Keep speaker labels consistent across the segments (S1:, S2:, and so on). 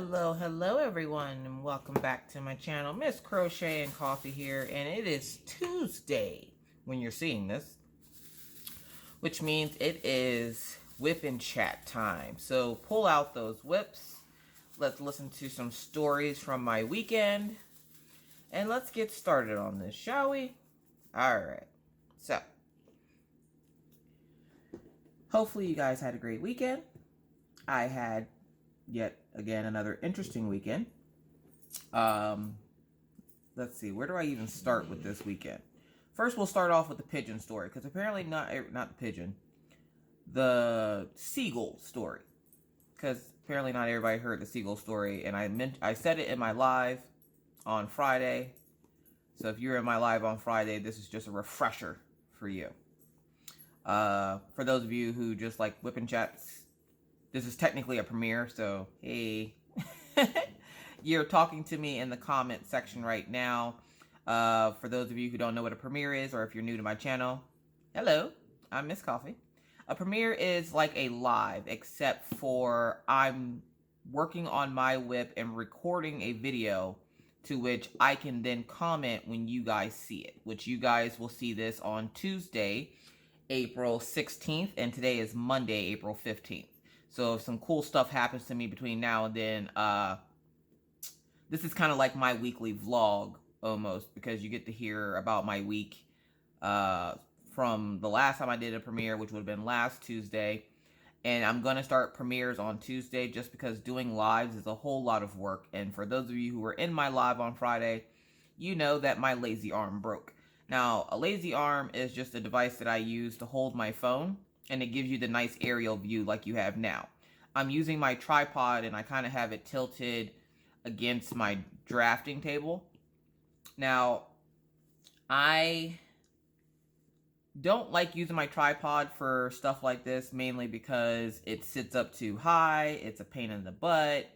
S1: Hello everyone, and welcome back to my channel. Miss Crochet and Coffee here, and it is Tuesday when you're seeing this, which means it is whip and chat time. So pull out those whips, let's listen to some stories from my weekend, and let's get started on this, shall we? Alright, so hopefully you guys had a great weekend. I had yet again another interesting weekend. Let's see, where do I even start with this weekend? First, we'll start off with the pigeon story, because apparently not the pigeon, the seagull story, because apparently not everybody heard the seagull story, and I said it in my live on Friday. So if you're in my live on Friday, this is just a refresher for you. For those of you who just like whip and chats, this is technically a premiere, so hey. You're talking to me in the comment section right now. For those of you who don't know what a premiere is, or if you're new to my channel, hello, I'm Miss Coffee. A premiere is like a live, except for I'm working on my whip and recording a video to which I can then comment when you guys see it, which you guys will see this on Tuesday, April 16th, and today is Monday, April 15th. So if some cool stuff happens to me between now and then, this is kind of like my weekly vlog almost, because you get to hear about my week from the last time I did a premiere, which would have been last Tuesday. And I'm going to start premieres on Tuesday just because doing lives is a whole lot of work. And for those of you who were in my live on Friday, you know that my lazy arm broke. Now, a lazy arm is just a device that I use to hold my phone, and it gives you the nice aerial view like you have now. I'm using my tripod, and I kind of have it tilted against my drafting table. Now, I don't like using my tripod for stuff like this, mainly because it sits up too high, it's a pain in the butt,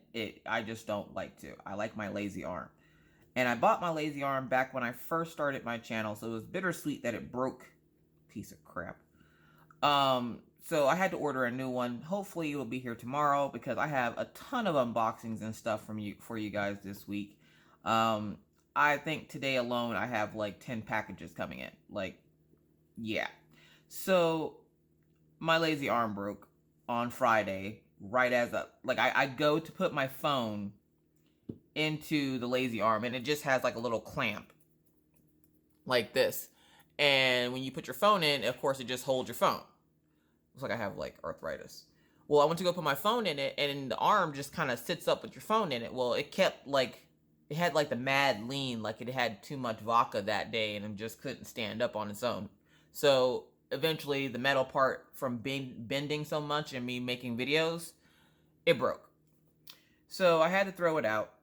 S1: I just don't like to. I like my lazy arm. And I bought my lazy arm back when I first started my channel, so it was bittersweet that it broke. Piece of crap. So I had to order a new one. Hopefully it will be here tomorrow, because I have a ton of unboxings and stuff for you guys this week. I think today alone I have like 10 packages coming in. Like, yeah. So my lazy arm broke on Friday, right as I go to put my phone into the lazy arm, and it just has like a little clamp like this. And when you put your phone in, of course, it just holds your phone. Looks like I have like arthritis. Well, I went to go put my phone in it, and the arm just kind of sits up with your phone in it. Well, it kept like, it had like the mad lean, like it had too much vodka that day, and it just couldn't stand up on its own. So eventually the metal part, from bending so much and me making videos, it broke. So I had to throw it out.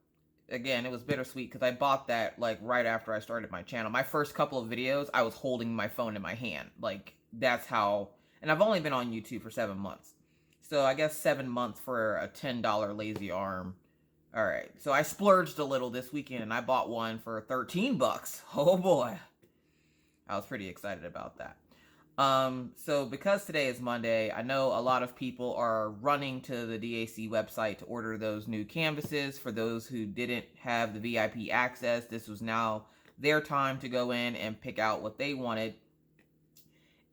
S1: Again, it was bittersweet because I bought that like right after I started my channel. My first couple of videos, I was holding my phone in my hand. Like, that's how, and I've only been on YouTube for 7 months. So I guess 7 months for a $10 lazy arm. All right, so I splurged a little this weekend, and I bought one for 13 bucks. Oh boy. I was pretty excited about that. So because today is Monday, I know a lot of people are running to the DAC website to order those new canvases. For those who didn't have the VIP access, this was now their time to go in and pick out what they wanted.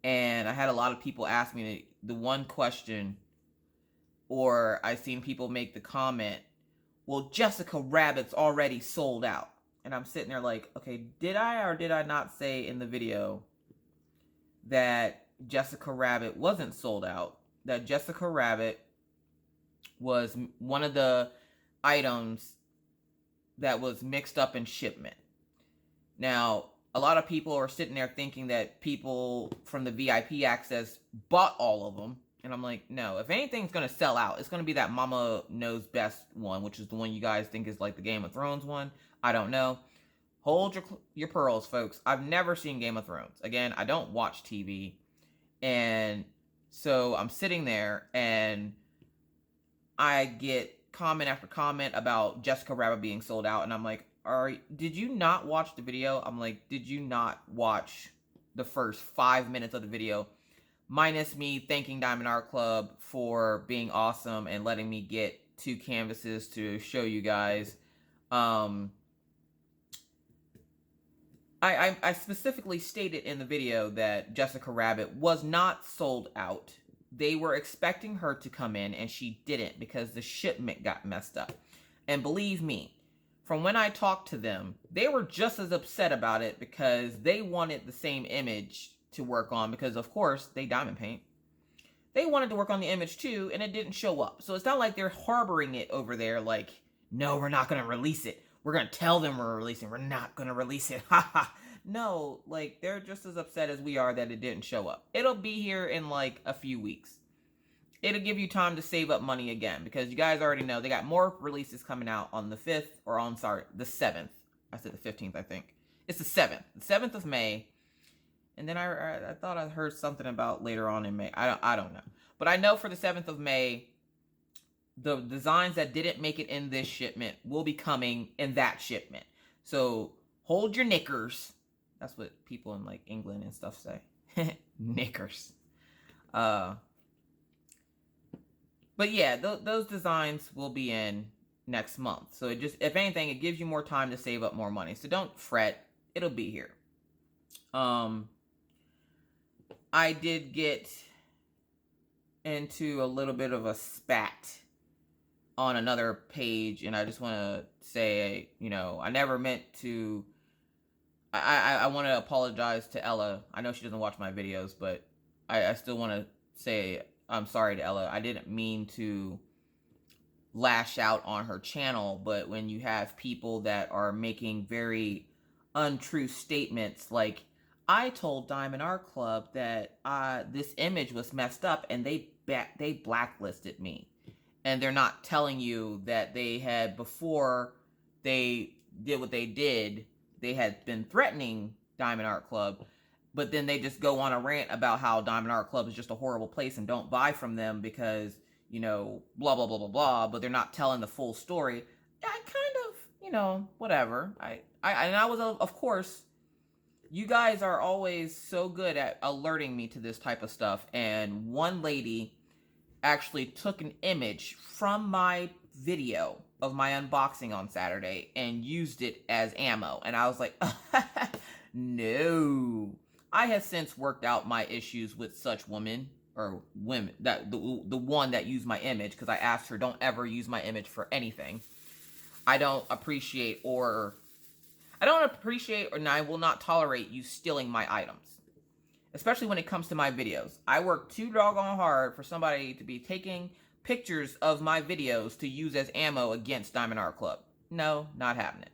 S1: And I had a lot of people ask me the one question, or I seen people make the comment, well, Jessica Rabbit's already sold out. And I'm sitting there like, okay, did I or did I not say in the video that Jessica Rabbit wasn't sold out? That Jessica Rabbit was one of the items that was mixed up in shipment. Now, a lot of people are sitting there thinking that people from the VIP access bought all of them. And I'm like, no, if anything's going to sell out, it's going to be that Mama Knows Best one, which is the one you guys think is like the Game of Thrones one. I don't know. Hold your pearls, folks. I've never seen Game of Thrones. Again, I don't watch TV. And so I'm sitting there, and I get comment after comment about Jessica Rabbit being sold out. And I'm like, did you not watch the video? I'm like, did you not watch the first 5 minutes of the video? Minus me thanking Diamond Art Club for being awesome and letting me get 2 canvases to show you guys. I specifically stated in the video that Jessica Rabbit was not sold out. They were expecting her to come in, and she didn't because the shipment got messed up. And believe me, from when I talked to them, they were just as upset about it because they wanted the same image to work on because, of course, they diamond paint. They wanted to work on the image too, and it didn't show up. So it's not like they're harboring it over there like, no, we're not going to release it. We're going to tell them we're releasing. We're not going to release it. Haha. No, like, they're just as upset as we are that it didn't show up. It'll be here in, like, a few weeks. It'll give you time to save up money again, because you guys already know they got more releases coming out on the 5th, or on, sorry, the 7th. I said the 15th, I think. It's the 7th. The 7th of May. And then I thought I heard something about later on in May. I don't know. But I know for the 7th of May, the designs that didn't make it in this shipment will be coming in that shipment. So hold your knickers. That's what people in like England and stuff say. Knickers. But yeah, those designs will be in next month. So it just, if anything, it gives you more time to save up more money. So don't fret. It'll be here. I did get into a little bit of a spat on another page, and I just want to say, you know, I never meant to. I want to apologize to Ella. I know she doesn't watch my videos, but I still want to say I'm sorry to Ella. I didn't mean to lash out on her channel, but when you have people that are making very untrue statements, like, I told Diamond Art Club that this image was messed up, and they blacklisted me. And they're not telling you that they had, before they did what they did, they had been threatening Diamond Art Club, but then they just go on a rant about how Diamond Art Club is just a horrible place and don't buy from them because, you know, blah, blah, blah, blah, blah, but they're not telling the full story. I kind of, you know, whatever. And I was, of course, you guys are always so good at alerting me to this type of stuff, and one lady actually took an image from my video of my unboxing on Saturday and used it as ammo. And I was like, no. I have since worked out my issues with such women, or women, that the one that used my image, because I asked her, don't ever use my image for anything. I don't appreciate, and I will not tolerate you stealing my items. Especially when it comes to my videos. I work too doggone hard for somebody to be taking pictures of my videos to use as ammo against Diamond Art Club. No, not happening.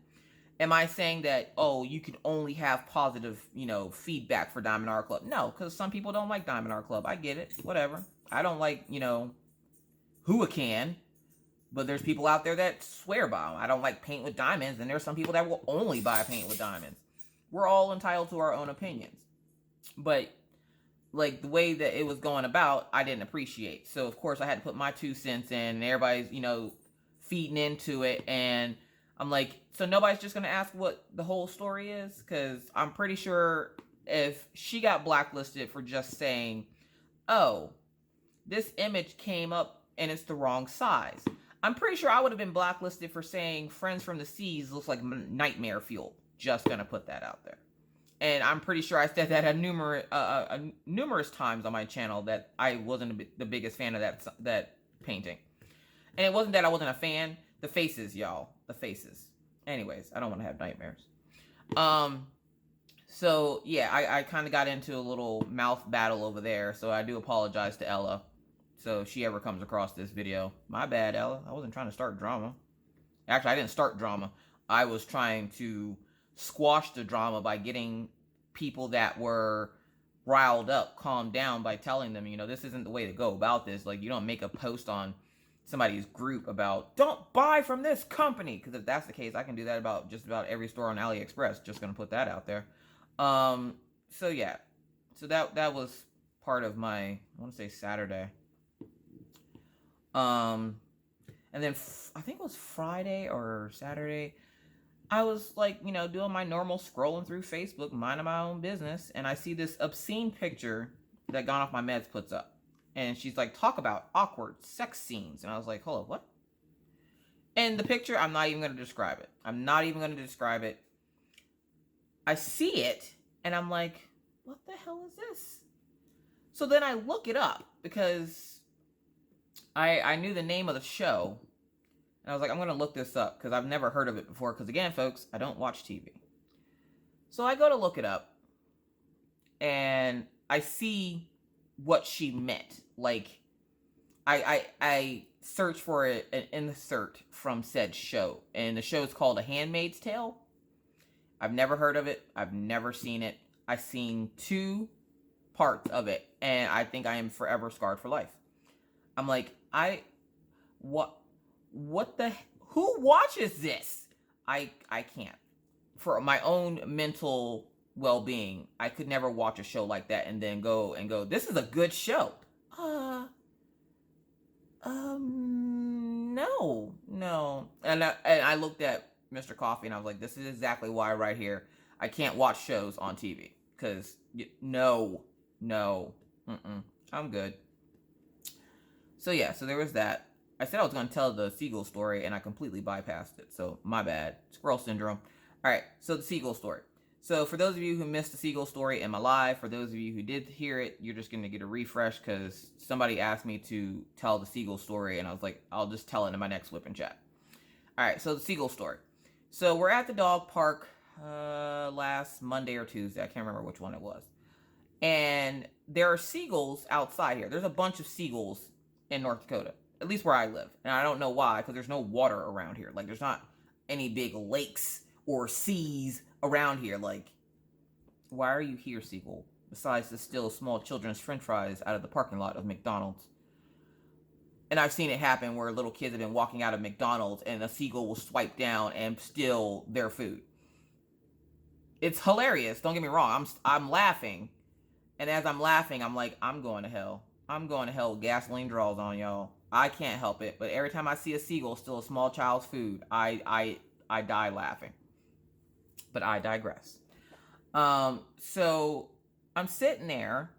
S1: Am I saying that, oh, you can only have positive, you know, feedback for Diamond Art Club? No, because some people don't like Diamond Art Club. I get it. Whatever. I don't like, you know, Huracan. But there's people out there that swear by them. I don't like paint with diamonds, and there's some people that will only buy paint with diamonds. We're all entitled to our own opinions. But, like, the way that it was going about, I didn't appreciate. So, of course, I had to put my 2 cents in, and everybody's, you know, feeding into it. And I'm like, so nobody's just going to ask what the whole story is? Because I'm pretty sure if she got blacklisted for just saying, oh, this image came up and it's the wrong size, I'm pretty sure I would have been blacklisted for saying Friends from the Seas looks like nightmare fuel. Just going to put that out there. And I'm pretty sure I said that numerous times on my channel that I wasn't the biggest fan of that painting. And it wasn't that I wasn't a fan. The faces, y'all. The faces. Anyways, I don't want to have nightmares. So, yeah, I kind of got into a little mouth battle over there. So I do apologize to Ella. So if she ever comes across this video. My bad, Ella. I wasn't trying to start drama. Actually, I didn't start drama. I was trying to squash the drama by getting people that were riled up calmed down by telling them, you know, this isn't the way to go about this. Like, you don't make a post on somebody's group about, don't buy from this company. Because if that's the case, I can do that about just about every store on AliExpress. Just going to put that out there. So, yeah. So that was part of my, I want to say Saturday. And then I think it was Friday or Saturday, I was like, you know, doing my normal scrolling through Facebook, minding my own business, and I see this obscene picture that Gone Off My Meds puts up. And she's like, talk about awkward sex scenes. And I was like, hold up, what? And the picture, I'm not even going to describe it. I'm not even going to describe it. I see it, and I'm like, what the hell is this? So then I look it up, because I knew the name of the show. And I was like, I'm going to look this up, because I've never heard of it before. Because again, folks, I don't watch TV. So I go to look it up, and I see what she meant. Like, I search for an insert from said show, and the show is called A Handmaid's Tale. I've never heard of it. I've never seen it. I've seen 2 parts of it, and I think I am forever scarred for life. I'm like, what the, who watches this? I can't. For my own mental well-being, I could never watch a show like that and then go, this is a good show. No. And I looked at Mr. Coffee, and I was like, this is exactly why right here I can't watch shows on TV. Because, no. I'm good. So yeah, so there was that. I said I was going to tell the seagull story, and I completely bypassed it. So my bad. Squirrel syndrome. All right, so the seagull story. So for those of you who missed the seagull story in my live, for those of you who did hear it, you're just going to get a refresh, because somebody asked me to tell the seagull story, and I was like, I'll just tell it in my next Whip and Chat. All right, so the seagull story. So we're at the dog park last Monday or Tuesday. I can't remember which one it was. And there are seagulls outside here. There's a bunch of seagulls in North Dakota, at least where I live. And I don't know why, because there's no water around here. Like, there's not any big lakes or seas around here. Like, why are you here, seagull? Besides to steal small children's french fries out of the parking lot of McDonald's. And I've seen it happen where little kids have been walking out of McDonald's, and a seagull will swipe down and steal their food. It's hilarious. Don't get me wrong. I'm laughing. And as I'm laughing, I'm like, I'm going to hell. I'm going to hell with gasoline draws on, y'all. I can't help it. But every time I see a seagull steal a small child's food, I die laughing. But I digress. So I'm sitting there,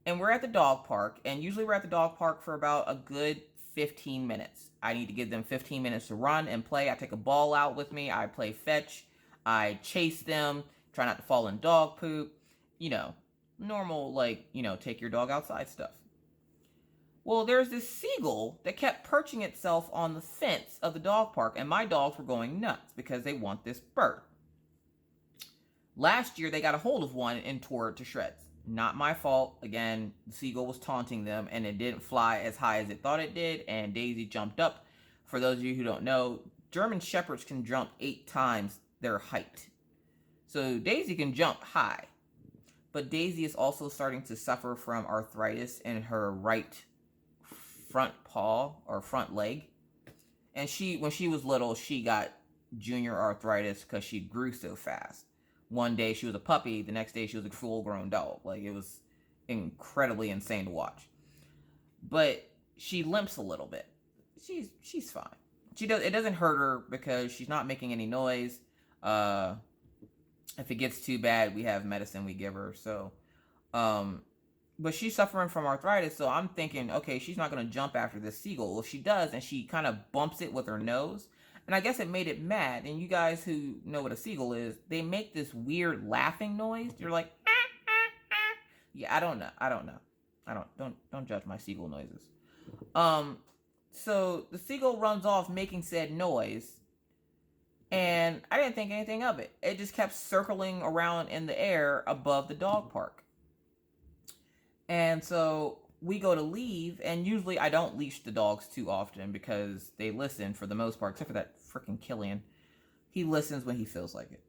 S1: and we're at the dog park. And usually we're at the dog park for about a good 15 minutes. I need to give them 15 minutes to run and play. I take a ball out with me. I play fetch. I chase them. Try not to fall in dog poop. You know, normal, like, you know, take your dog outside stuff. Well, there's this seagull that kept perching itself on the fence of the dog park, and my dogs were going nuts because they want this bird. Last year, they got a hold of one and tore it to shreds. Not my fault. Again, the seagull was taunting them, and it didn't fly as high as it thought it did, and Daisy jumped up. For those of you who don't know, German Shepherds can jump 8 times their height. So Daisy can jump high. But Daisy is also starting to suffer from arthritis in her right front paw or front leg. And when she was little, she got junior arthritis because she grew so fast. One day she was a puppy, the next day she was a full-grown dog. Like, it was incredibly insane to watch. But she limps a little bit. She's fine. It doesn't hurt her because she's not making any noise. If it gets too bad, we have medicine we give her. So, but she's suffering from arthritis, so I'm thinking, okay, she's not going to jump after this seagull. Well, she does, and she kind of bumps it with her nose. And I guess it made it mad. And you guys who know what a seagull is, they make this weird laughing noise. You're like, ah, ah, ah. Yeah, I don't know. Don't judge my seagull noises. So the seagull runs off making said noise. And I didn't think anything of it. It just kept circling around in the air above the dog park. And so we go to leave, and usually I don't leash the dogs too often because they listen for the most part, except for that freaking Killian. He listens when he feels like it.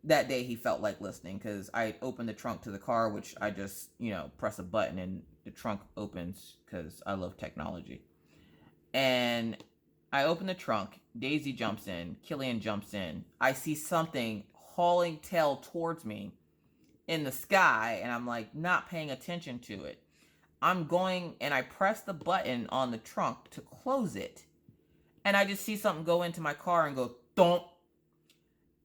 S1: That day he felt like listening because I opened the trunk to the car, which I just, press a button and the trunk opens because I love technology. And I open the trunk, Daisy jumps in, Killian jumps in. I see something hauling tail towards me in the sky, and I'm like not paying attention to it. I'm going and I press the button on the trunk to close it, and I just see something go into my car and go thump.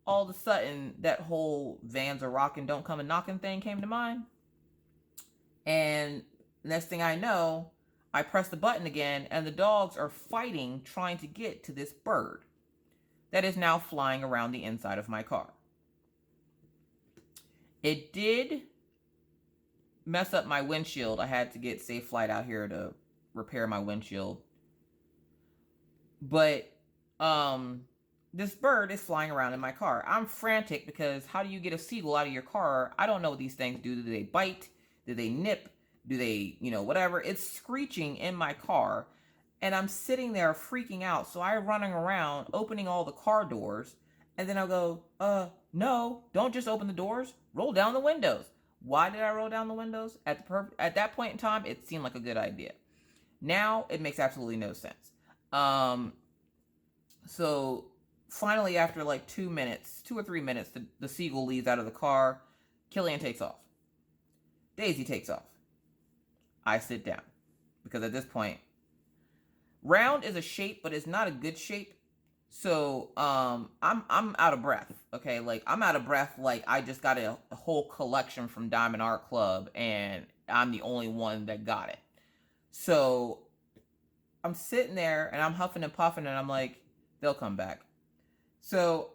S1: All of a sudden, that whole vans are rocking, don't come a knocking thing came to mind. And next thing I know, I press the button again, and the dogs are fighting, trying to get to this bird that is now flying around the inside of my car. It did mess up my windshield. I had to get Safe Flight out here to repair my windshield. But this bird is flying around in my car. I'm frantic because how do you get a seagull out of your car? I don't know what these things do. Do they bite? Do they nip? Do they, whatever? It's screeching in my car, and I'm sitting there freaking out. So I'm running around, opening all the car doors, and then I'll go, no, don't just open the doors. Roll down the windows. Why did I roll down the windows? At that point in time, it seemed like a good idea. Now, it makes absolutely no sense. So finally, after like 2 or 3 minutes, the seagull leaves out of the car. Killian takes off. Daisy takes off. I sit down because at this point, round is a shape, but it's not a good shape. So I'm out of breath. Okay, like I'm out of breath. Like I just got a whole collection from Diamond Art Club, and I'm the only one that got it. So I'm sitting there and I'm huffing and puffing, and I'm like, they'll come back. So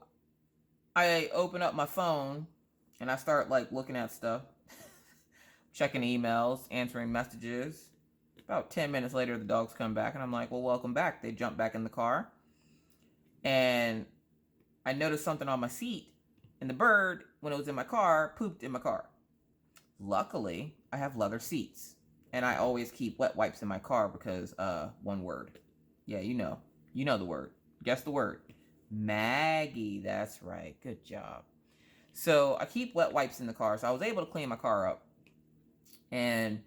S1: I open up my phone and I start like looking at stuff, checking emails, answering messages. About 10 minutes later, the dogs come back, and I'm like, well, welcome back. They jump back in the car, and I noticed something on my seat, and the bird, when it was in my car, pooped in my car. Luckily, I have leather seats, and I always keep wet wipes in my car because, one word. Yeah, you know the word. Guess the word. Maggie, that's right. Good job. So I keep wet wipes in the car, so I was able to clean my car up. And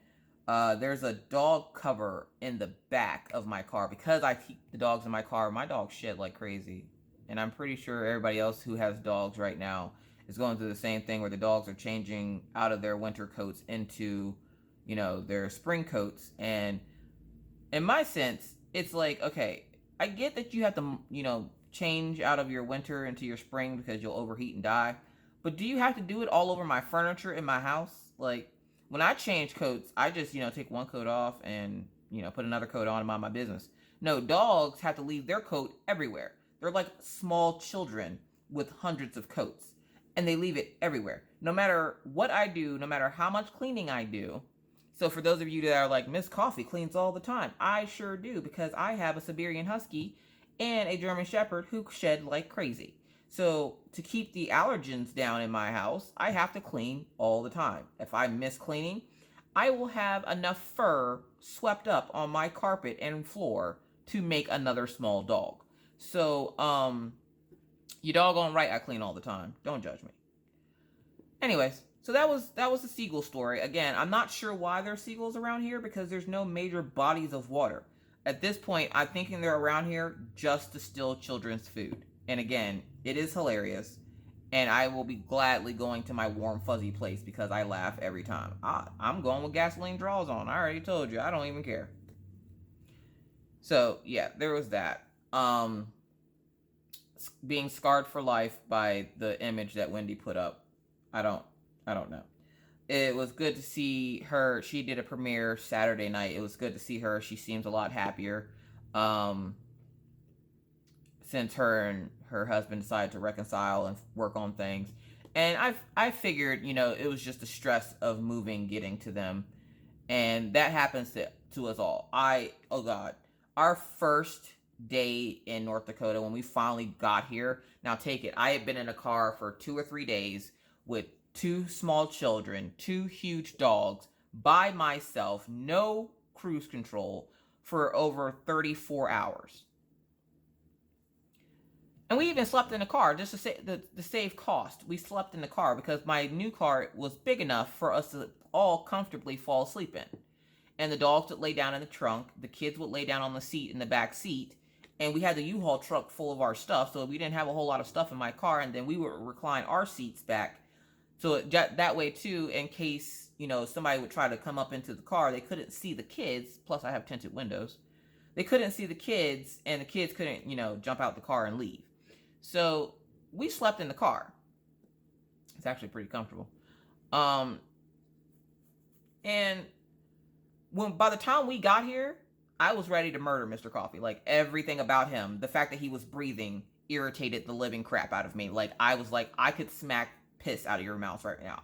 S1: there's a dog cover in the back of my car because I keep the dogs in my car. My dogs shed like crazy. And I'm pretty sure everybody else who has dogs right now is going through the same thing where the dogs are changing out of their winter coats into, their spring coats. And in my sense, it's like, okay, I get that you have to, change out of your winter into your spring because you'll overheat and die. But do you have to do it all over my furniture in my house? Like, when I change coats, I just, take one coat off and, put another coat on and mind my business. No, dogs have to leave their coat everywhere. They're like small children with hundreds of coats, and they leave it everywhere. No matter what I do, no matter how much cleaning I do. So for those of you that are like, Miss Coffee cleans all the time, I sure do, because I have a Siberian Husky and a German Shepherd who shed like crazy. So to keep the allergens down in my house, I have to clean all the time. If I miss cleaning, I will have enough fur swept up on my carpet and floor to make another small dog. So, you doggone right I clean all the time. Don't judge me. Anyways, so that was the seagull story. Again, I'm not sure why there's seagulls around here because there's no major bodies of water. At this point, I'm thinking they're around here just to steal children's food. And again, it is hilarious. And I will be gladly going to my warm, fuzzy place because I laugh every time. I'm going with gasoline draws on. I already told you. I don't even care. So, yeah, there was that. Being scarred for life by the image that Wendy put up. I don't know. It was good to see her. She did a premiere Saturday night. It was good to see her. She seems a lot happier. Since her and her husband decided to reconcile and work on things. And I figured, it was just the stress of moving, getting to them. And that happens to us all. Oh God, our first day in North Dakota when we finally got here. Now take it, I had been in a car for 2 or 3 days with 2 small children, 2 huge dogs, by myself, no cruise control, for over 34 hours. And we even slept in the car just to save cost. We slept in the car because my new car was big enough for us to all comfortably fall asleep in. And the dogs would lay down in the trunk. The kids would lay down on the seat in the back seat. And we had the U-Haul truck full of our stuff, so we didn't have a whole lot of stuff in my car. And then we would recline our seats back. So that way, too, in case, somebody would try to come up into the car, they couldn't see the kids. Plus, I have tinted windows. They couldn't see the kids, and the kids couldn't, jump out the car and leave. So we slept in the car. It's actually pretty comfortable. And by the time we got here, I was ready to murder Mr. Coffee. Like, everything about him, the fact that he was breathing irritated the living crap out of me. Like, I was like, I could smack piss out of your mouth right now.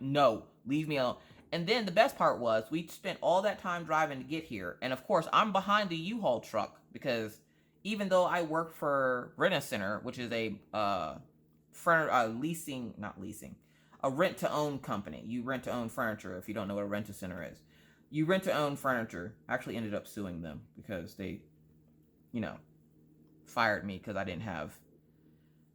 S1: No, leave me alone. And then the best part was, we spent all that time driving to get here. And of course, I'm behind the U-Haul truck because even though I work for Rent-A-Center, which is a a rent-to-own company. You rent to own furniture if you don't know what a Rent-A-Center is. You rent to own furniture. I actually ended up suing them because they, fired me because I didn't have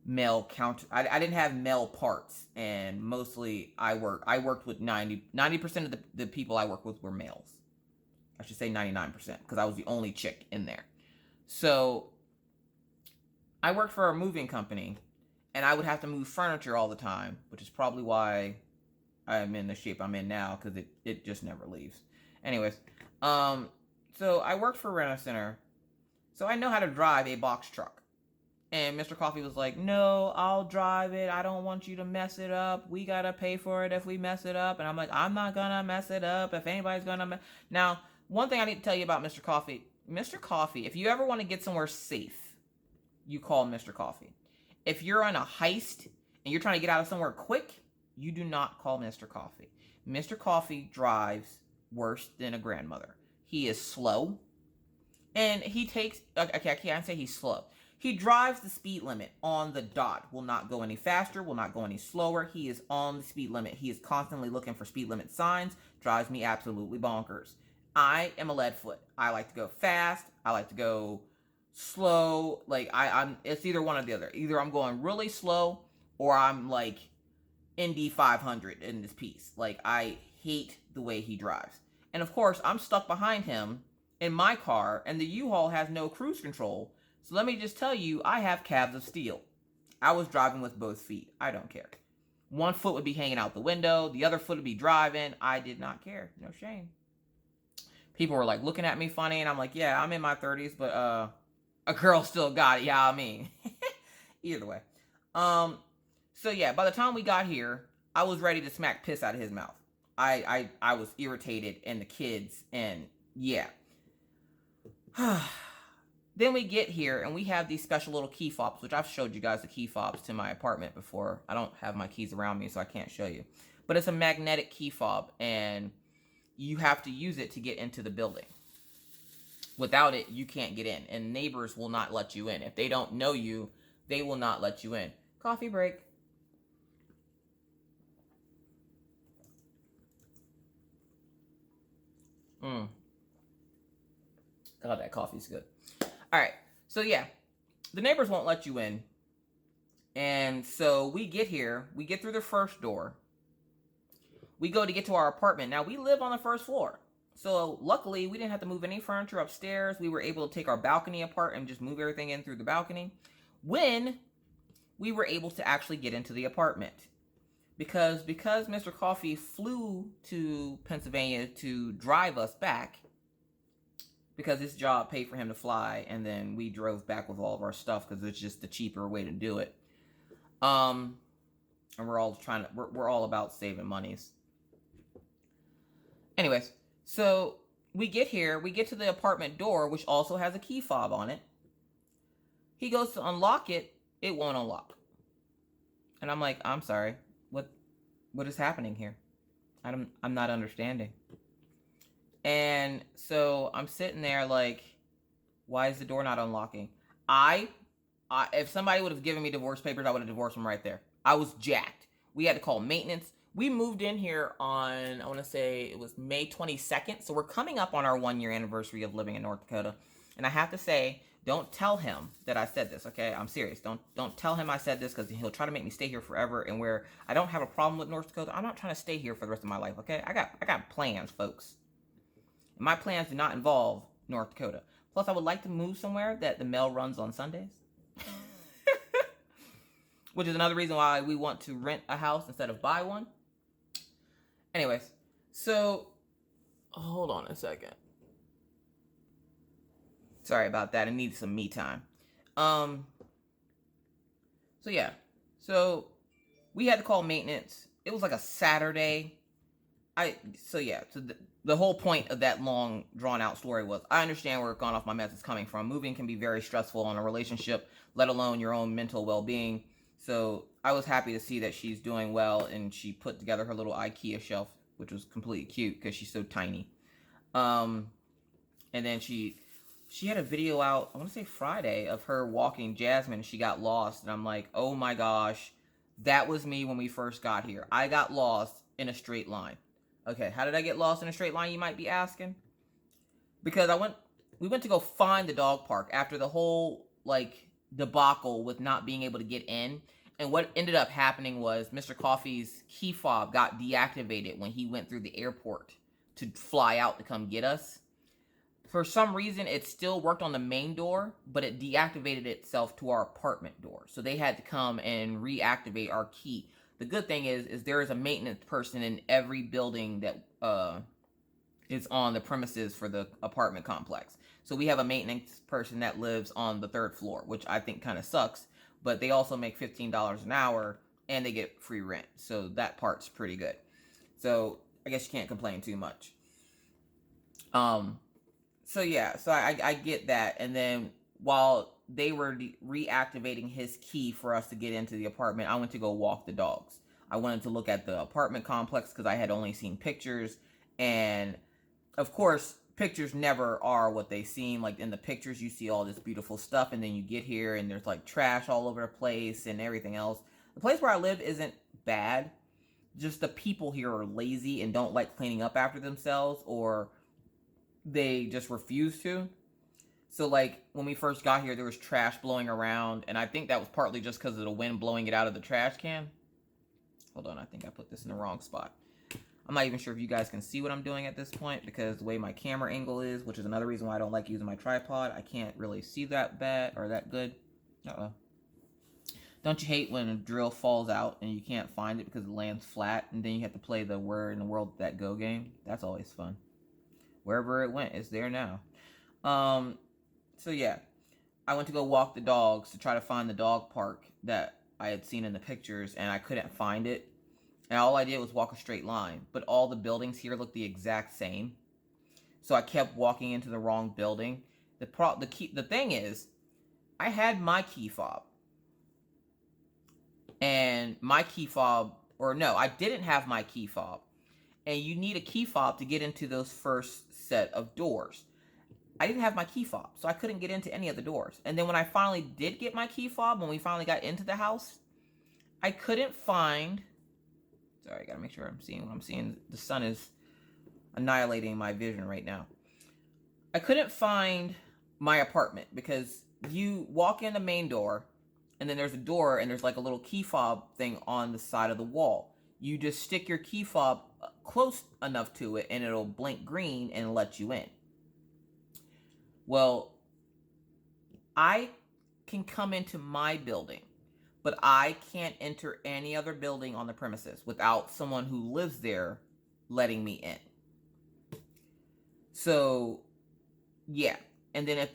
S1: I didn't have male parts, and mostly I worked with 90% of the people I worked with were males. I should say 99% because I was the only chick in there. So I worked for a moving company, and I would have to move furniture all the time, which is probably why I'm in the shape I'm in now, because it just never leaves. Anyways, so I worked for Rent-A-Center, so I know how to drive a box truck. And Mr. Coffee was like, no, I'll drive it. I don't want you to mess it up. We got to pay for it if we mess it up. And I'm like, I'm not going to mess it up. If anybody's going to Now, one thing I need to tell you about Mr. Coffee. Mr. Coffee, if you ever want to get somewhere safe, you call Mr. Coffee. If you're on a heist and you're trying to get out of somewhere quick, you do not call Mr. Coffee. Mr. Coffee drives worse than a grandmother. He is slow. And he takes... Okay, I can't say he's slow. He drives the speed limit on the dot. Will not go any faster, will not go any slower. He is on the speed limit. He is constantly looking for speed limit signs. Drives me absolutely bonkers. I am a leadfoot. I like to go fast. I like to go slow. Like, it's either one or the other. Either I'm going really slow or I'm like Indy 500 in this piece. Like, I hate the way he drives. And of course, I'm stuck behind him in my car, and the U-Haul has no cruise control. So let me just tell you, I have calves of steel. I was driving with both feet. I don't care. One foot would be hanging out the window. The other foot would be driving. I did not care. No shame. People were like looking at me funny, and I'm like, yeah, I'm in my 30s, but a girl still got it. Yeah, I mean. Either way. So yeah, by the time we got here, I was ready to smack piss out of his mouth. I was irritated, and the kids, and yeah. Then we get here, and we have these special little key fobs, which I've showed you guys the key fobs to my apartment before. I don't have my keys around me, so I can't show you. But it's a magnetic key fob, and you have to use it to get into the building. Without it, you can't get in, and neighbors will not let you in. If they don't know you, they will not let you in. Coffee break. God, that coffee's good. All right, so yeah, the neighbors won't let you in. And so we get here, we get through the first door. We go to get to our apartment. Now, we live on the first floor. So luckily, we didn't have to move any furniture upstairs. We were able to take our balcony apart and just move everything in through the balcony. When we were able to actually get into the apartment. Because Mr. Coffee flew to Pennsylvania to drive us back, because his job paid for him to fly, and then we drove back with all of our stuff because it's just the cheaper way to do it. And we're all about saving monies. Anyways, so we get here, we get to the apartment door, which also has a key fob on it. He goes to unlock it, it won't unlock. And I'm like, I'm sorry, what is happening here? I'm not understanding. And so I'm sitting there like, why is the door not unlocking? If somebody would have given me divorce papers, I would have divorced them right there. I was jacked. We had to call maintenance. We moved in here on, I want to say it was May 22nd. So we're coming up on our 1-year anniversary of living in North Dakota. And I have to say, don't tell him that I said this, okay? I'm serious. Don't tell him I said this, because he'll try to make me stay here forever. And where I don't have a problem with North Dakota, I'm not trying to stay here for the rest of my life, okay? I got plans, folks. And my plans do not involve North Dakota. Plus, I would like to move somewhere that the mail runs on Sundays. Which is another reason why we want to rent a house instead of buy one. Anyways, so hold on a second. Sorry about that. I need some me time. So yeah. So we had to call maintenance. It was like a Saturday. So the whole point of that long drawn out story was, I understand where Gone Off My Mess is coming from. Moving can be very stressful on a relationship, let alone your own mental well-being. So I was happy to see that she's doing well, and she put together her little IKEA shelf, which was completely cute because she's so tiny. And then she had a video out, I want to say Friday, of her walking Jasmine. She got lost, and I'm like, oh my gosh, that was me when we first got here. I got lost in a straight line. Okay, how did I get lost in a straight line, you might be asking? Because we went to go find the dog park after the whole, like, debacle with not being able to get in. And what ended up happening was Mr. Coffee's key fob got deactivated when he went through the airport to fly out to come get us. For some reason, it still worked on the main door, but it deactivated itself to our apartment door. So they had to come and reactivate our key. The good thing is there is a maintenance person in every building that is on the premises for the apartment complex. So we have a maintenance person that lives on the 3rd floor, which I think kind of sucks. But they also make $15 an hour, and they get free rent. So that part's pretty good. So I guess you can't complain too much. So I get that. And then while they were reactivating his key for us to get into the apartment, I went to go walk the dogs. I wanted to look at the apartment complex because I had only seen pictures. And of course, pictures never are what they seem. Like in the pictures, you see all this beautiful stuff, and then you get here and there's like trash all over the place and everything else. The place where I live isn't bad. Just the people here are lazy and don't like cleaning up after themselves, or they just refuse to. So like when we first got here, there was trash blowing around, and I think that was partly just because of the wind blowing it out of the trash can. Hold on, I think I put this in the wrong spot. I'm not even sure if you guys can see what I'm doing at this point, because the way my camera angle is, which is another reason why I don't like using my tripod, I can't really see that bad or that good. Don't you hate when a drill falls out and you can't find it because it lands flat, and then you have to play the Where in the World Did That Go game? That's always fun. Wherever it went, it's there now. So yeah, I went to go walk the dogs to try to find the dog park that I had seen in the pictures, and I couldn't find it. And all I did was walk a straight line, but all the buildings here look the exact same. So I kept walking into the wrong building. The thing is, I had my key fob. And my key fob, or no, I didn't have my key fob. And you need a key fob to get into those first set of doors. I didn't have my key fob, so I couldn't get into any of the doors. And then when I finally did get my key fob, when we finally got into the house, I couldn't find... Sorry, I gotta make sure I'm seeing what I'm seeing. The sun is annihilating my vision right now. I couldn't find my apartment because you walk in the main door, and then there's a door, and there's like a little key fob thing on the side of the wall. You just stick your key fob close enough to it, and it'll blink green and let you in. Well, I can come into my building, but I can't enter any other building on the premises without someone who lives there letting me in. So, yeah. And then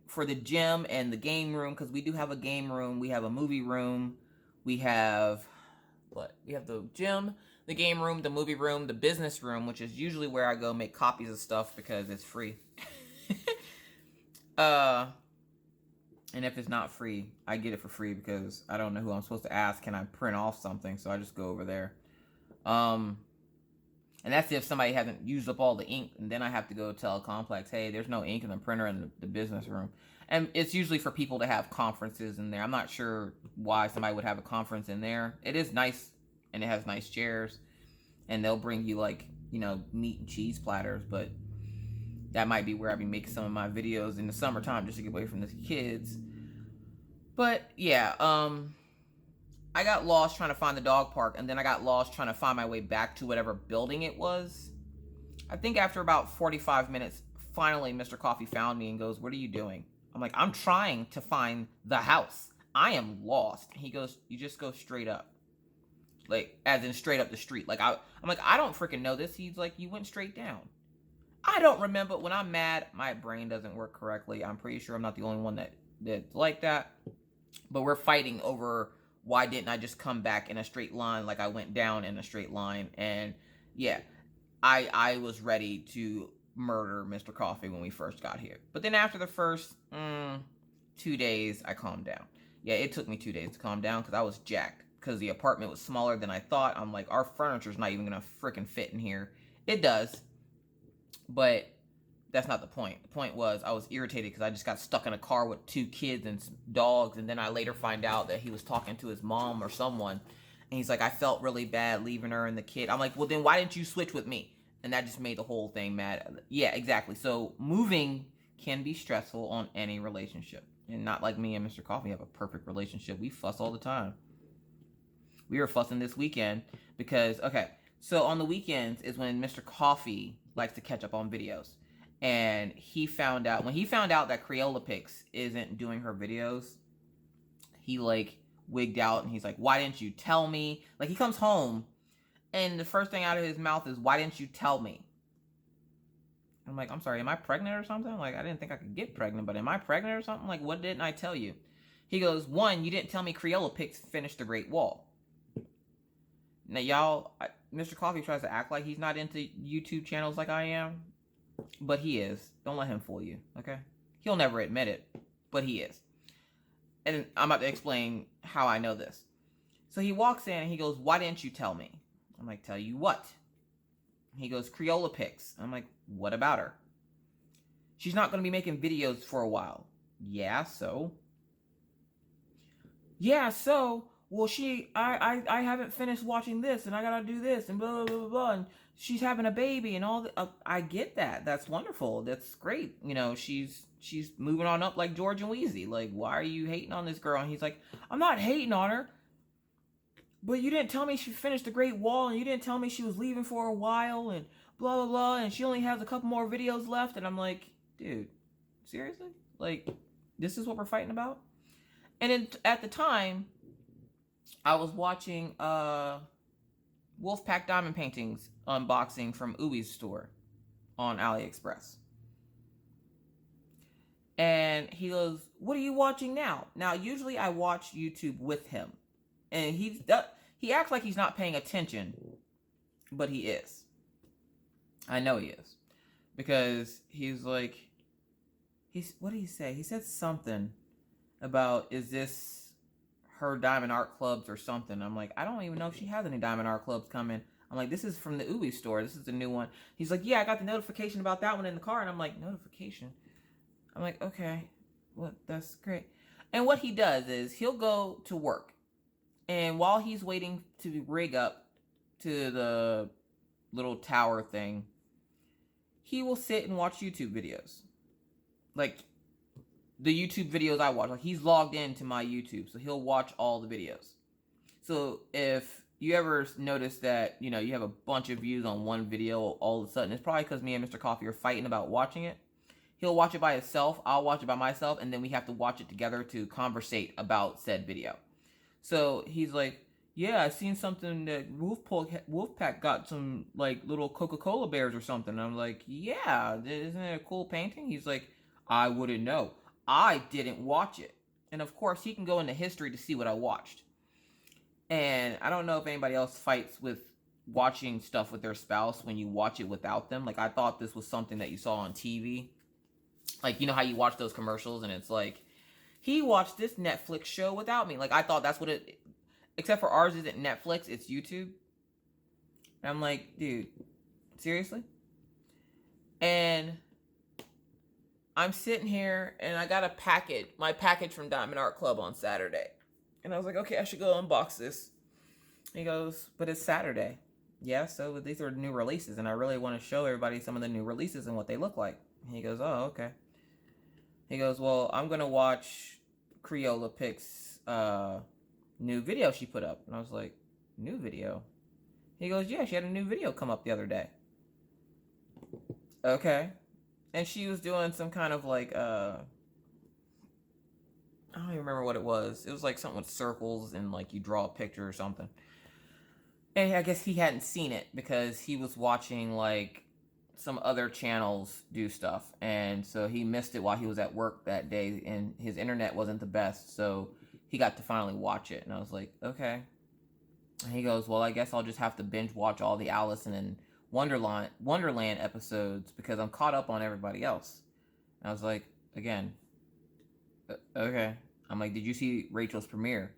S1: for the gym and the game room, because we do have a game room, we have a movie room, we have the gym, the game room, the movie room, the business room, which is usually where I go make copies of stuff because it's free. And if it's not free, I get it for free because I don't know who I'm supposed to ask. Can I print off something? So I just go over there. And that's if somebody hasn't used up all the ink, and then I have to go tell a complex, hey, there's no ink in the printer in the business room. And it's usually for people to have conferences in there. I'm not sure why somebody would have a conference in there. It is nice, and it has nice chairs, and they'll bring you like, meat and cheese platters, but that might be where I'll be making some of my videos in the summertime just to get away from the kids. But yeah, I got lost trying to find the dog park, and then I got lost trying to find my way back to whatever building it was. I think after about 45 minutes, finally Mr. Coffee found me and goes, "What are you doing?" I'm like, "I'm trying to find the house. I am lost." He goes, "You just go straight up." Like, as in straight up the street. Like, I'm like, "I don't freaking know this." He's like, "You went straight down." I don't remember. When I'm mad, my brain doesn't work correctly. I'm pretty sure I'm not the only one that's like that. But we're fighting over why didn't I just come back in a straight line like I went down in a straight line. And yeah, I was ready to murder Mr. Coffee when we first got here. But then after the first 2 days, I calmed down. Yeah, it took me 2 days to calm down because I was jacked. Because the apartment was smaller than I thought. I'm like, our furniture's not even going to freaking fit in here. It does. But that's not the point. The point was I was irritated because I just got stuck in a car with 2 kids and dogs. And then I later find out that he was talking to his mom or someone. And he's like, I felt really bad leaving her and the kid. I'm like, well, then why didn't you switch with me? And that just made the whole thing mad. Yeah, exactly. So moving can be stressful on any relationship. And not like me and Mr. Coffee have a perfect relationship. We fuss all the time. We were fussing this weekend because, okay, so on the weekends is when Mr. Coffee likes to catch up on videos. And when he found out that Crayola Pix isn't doing her videos, he like wigged out and he's like, why didn't you tell me? Like, he comes home and the first thing out of his mouth is, why didn't you tell me? I'm like, I'm sorry, am I pregnant or something? Like, I didn't think I could get pregnant, but am I pregnant or something? Like, what didn't I tell you? He goes, 1, you didn't tell me Crayola Pix finished the Great Wall. Now, y'all, Mr. Coffee tries to act like he's not into YouTube channels like I am, but he is. Don't let him fool you, okay? He'll never admit it, but he is. And I'm about to explain how I know this. So he walks in and he goes, why didn't you tell me? I'm like, tell you what? He goes, Crayola Pix. I'm like, what about her? She's not going to be making videos for a while. Yeah, so? Yeah, so? Well, I haven't finished watching this, and I gotta do this, and blah, blah, blah, blah, and she's having a baby, and all the, I get that. That's wonderful. That's great. You know, she's moving on up like George and Wheezy. Like, why are you hating on this girl? And he's like, I'm not hating on her, but you didn't tell me she finished the Great Wall, and you didn't tell me she was leaving for a while, and blah, blah, blah, and she only has a couple more videos left, and I'm like, dude, seriously? Like, this is what we're fighting about? And then at the time, I was watching Wolfpack Diamond Paintings unboxing from Uwee's store on AliExpress. And he goes, what are you watching now? Now, usually I watch YouTube with him. And he acts like he's not paying attention, but he is. I know he is. Because he's like, what did he say? He said something about, is this her Diamond Art Clubs or something? I'm like, I don't even know if she has any Diamond Art Clubs coming. I'm like, this is from the Uwe store. This is the new one. He's like, yeah, I got the notification about that one in the car. And I'm like, notification? I'm like, okay, well, that's great. And what he does is he'll go to work. And while he's waiting to rig up to the little tower thing, he will sit and watch YouTube videos. Like, the YouTube videos I watch. Like, he's logged into my YouTube, so he'll watch all the videos. So if you ever notice that, you know, you have a bunch of views on one video all of a sudden, it's probably because me and Mr. Coffee are fighting about watching it. He'll watch it by himself, I'll watch it by myself, and then we have to watch it together to conversate about said video. So he's like, yeah, I seen something that Wolfpack got some, like, little Coca-Cola bears or something. And I'm like, yeah, isn't it a cool painting? He's like, I wouldn't know. I didn't watch it. And of course, he can go into history to see what I watched. And I don't know if anybody else fights with watching stuff with their spouse when you watch it without them. Like, I thought this was something that you saw on TV. Like, you know how you watch those commercials and it's like, he watched this Netflix show without me. Like, I thought that's what it... Except for ours isn't Netflix, it's YouTube. And I'm like, dude, seriously? And I'm sitting here and I got my package from Diamond Art Club on Saturday. And I was like, okay, I should go unbox this. He goes, but it's Saturday. Yeah, so these are new releases and I really want to show everybody some of the new releases and what they look like. And he goes, oh, okay. He goes, well, I'm going to watch Crayola Pix new video she put up. And I was like, new video? He goes, yeah, she had a new video come up the other day. Okay. And she was doing some kind of like, I don't even remember what it was. It was like something with circles and like you draw a picture or something. And I guess he hadn't seen it because he was watching like some other channels do stuff. And so he missed it while he was at work that day and his internet wasn't the best. So he got to finally watch it. And I was like, okay. And he goes, well, I guess I'll just have to binge watch all the Allison and Wonderland episodes because I'm caught up on everybody else. And I was like, again, okay. I'm like, did you see Rachel's premiere?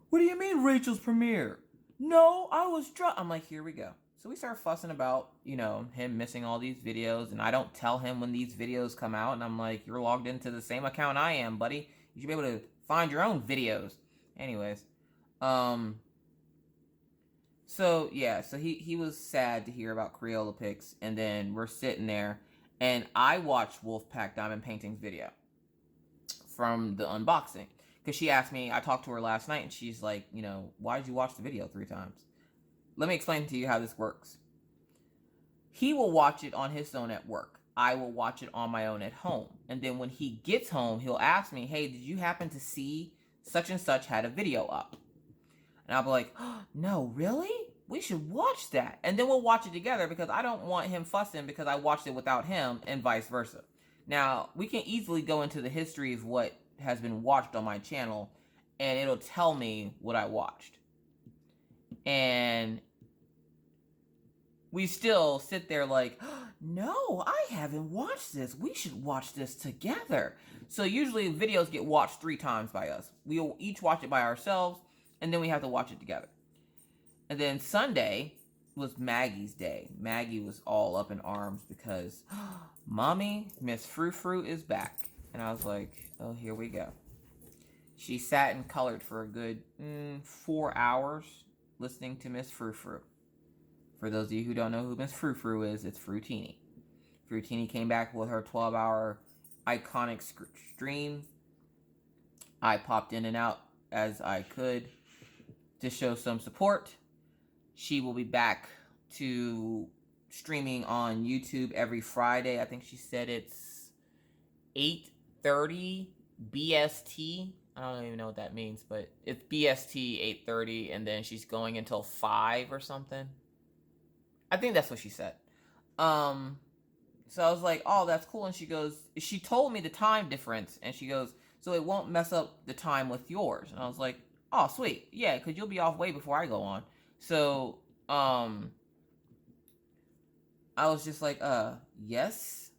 S1: What do you mean Rachel's premiere? No, I was drunk. I'm like, here we go. So we start fussing about, him missing all these videos, and I don't tell him when these videos come out, and I'm like, you're logged into the same account I am, buddy. You should be able to find your own videos. Anyways, so he was sad to hear about Crayola Picks, and then we're sitting there, and I watched Wolfpack Diamond Painting's video from the unboxing. Because she asked me, I talked to her last night, and she's like, why did you watch the video 3 times? Let me explain to you how this works. He will watch it on his own at work. I will watch it on my own at home. And then when he gets home, he'll ask me, hey, did you happen to see such and such had a video up? And I'll be like, oh, no, really? We should watch that. And then we'll watch it together because I don't want him fussing because I watched it without him and vice versa. Now, we can easily go into the history of what has been watched on my channel and it'll tell me what I watched. And we still sit there like, oh, no, I haven't watched this. We should watch this together. So usually videos get watched 3 times by us. We'll each watch it by ourselves, and then we have to watch it together. And then Sunday was Maggie's day. Maggie was all up in arms because, oh, Mommy, Miss Frou Frou is back. And I was like, oh, here we go. She sat and colored for a good 4 hours listening to Miss Frou Frou. For those of you who don't know who Miss Frou Frou is, it's Fruitini. Fruitini came back with her 12-hour iconic stream. I popped in and out as I could to show some support. She will be back to streaming on YouTube every Friday. I think she said it's 8:30 BST. I don't even know what that means, but it's BST 8:30, and then she's going until 5 or something. I think that's what she said. So I was like, oh, that's cool. And she told me the time difference, and she goes, so it won't mess up the time with yours. And I was like, oh, sweet. Yeah, because you'll be off way before I go on. So, I was just like, yes.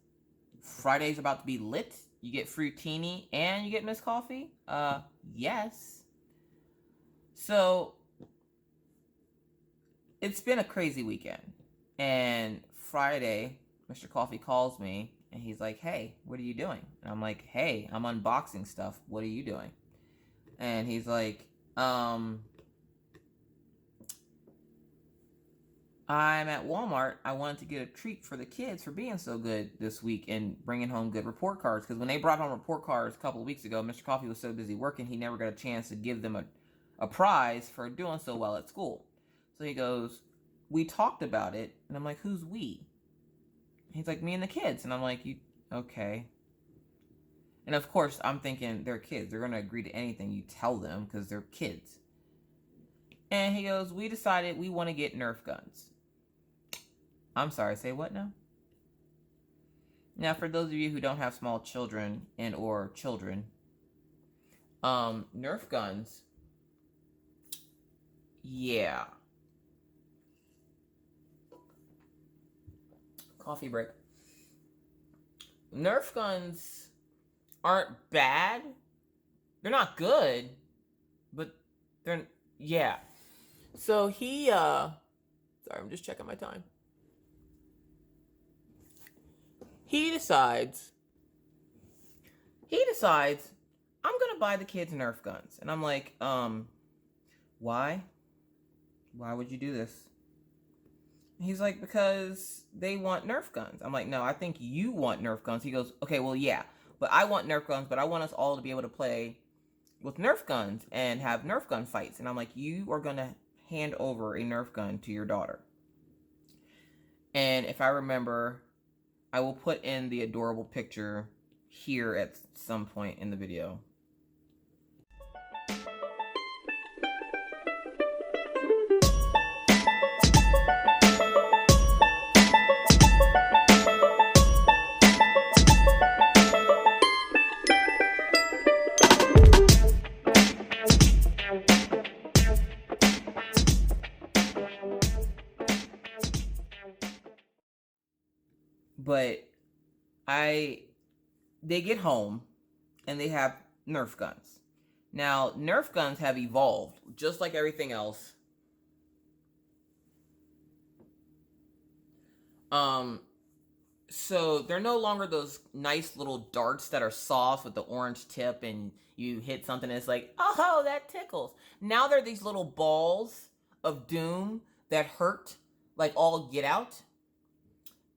S1: Friday's about to be lit. You get Fruitini and you get Miss Coffee? Yes. So, it's been a crazy weekend. And Friday, Mr. Coffee calls me and he's like, hey, what are you doing? And I'm like, hey, I'm unboxing stuff. What are you doing? And he's like, I'm at Walmart. I wanted to get a treat for the kids for being so good this week and bringing home good report cards. Because when they brought home report cards a couple of weeks ago, Mr. Coffee was so busy working, he never got a chance to give them a prize for doing so well at school. So he goes, we talked about it. And I'm like, who's we? He's like, me and the kids. And I'm like, okay. And of course, I'm thinking they're kids. They're going to agree to anything you tell them because they're kids. And he goes, we decided we want to get Nerf guns. I'm sorry, say what now? Now, for those of you who don't have small children or children, Nerf guns, yeah. Coffee break. Nerf guns aren't bad. They're not good, but they're, yeah. So he, sorry, I'm just checking my time. He decides, I'm going to buy the kids Nerf guns. And I'm like, why? Why would you do this? He's like, because they want Nerf guns. I'm like, no, I think you want Nerf guns. He goes, okay, well, yeah, but I want Nerf guns, but I want us all to be able to play with Nerf guns and have Nerf gun fights. And I'm like, you are going to hand over a Nerf gun to your daughter. And if I remember, I will put in the adorable picture here at some point in the video. But they get home and they have Nerf guns. Now, Nerf guns have evolved, just like everything else. So they're no longer those nice little darts that are soft with the orange tip and you hit something and it's like, oh, that tickles. Now they're these little balls of doom that hurt like all get out.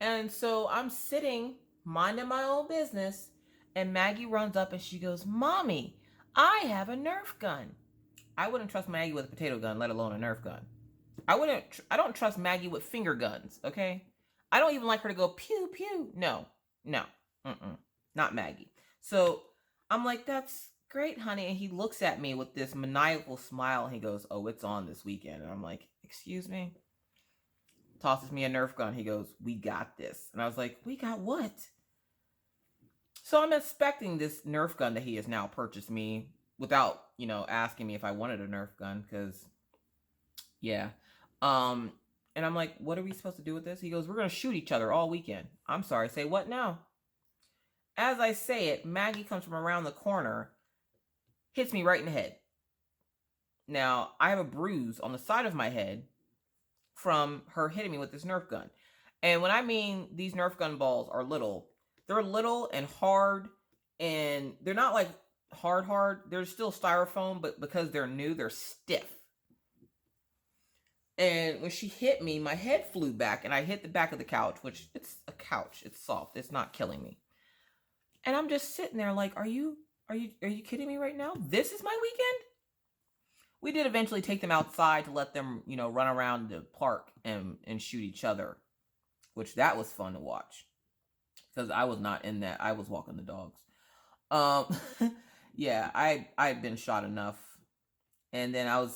S1: And so I'm sitting minding my own business and Maggie runs up and she goes, Mommy, I have a Nerf gun. I wouldn't trust Maggie with a potato gun, let alone a Nerf gun. I don't trust Maggie with finger guns, okay? I don't even like her to go pew pew. No. Not Maggie. So I'm like, that's great, honey. And he looks at me with this maniacal smile and he goes, oh, it's on this weekend. And I'm like, excuse me? Tosses me a Nerf gun. He goes, we got this. And I was like, we got what? So I'm expecting this Nerf gun that he has now purchased me without, asking me if I wanted a Nerf gun. Because, yeah. And I'm like, what are we supposed to do with this? He goes, we're going to shoot each other all weekend. I'm sorry, say what now? As I say it, Maggie comes from around the corner, hits me right in the head. Now, I have a bruise on the side of my head from her hitting me with this Nerf gun. And when I mean these Nerf gun balls are little, they're little and hard, and they're not like hard. They're still styrofoam, but because they're new, they're stiff. And when she hit me, my head flew back and I hit the back of the couch, which it's a couch. It's soft. It's not killing me. And I'm just sitting there like, are you kidding me right now? This is my weekend? We did eventually take them outside to let them, run around the park and shoot each other, which that was fun to watch because I was not in that. I was walking the dogs. Yeah, I'd been shot enough. And then I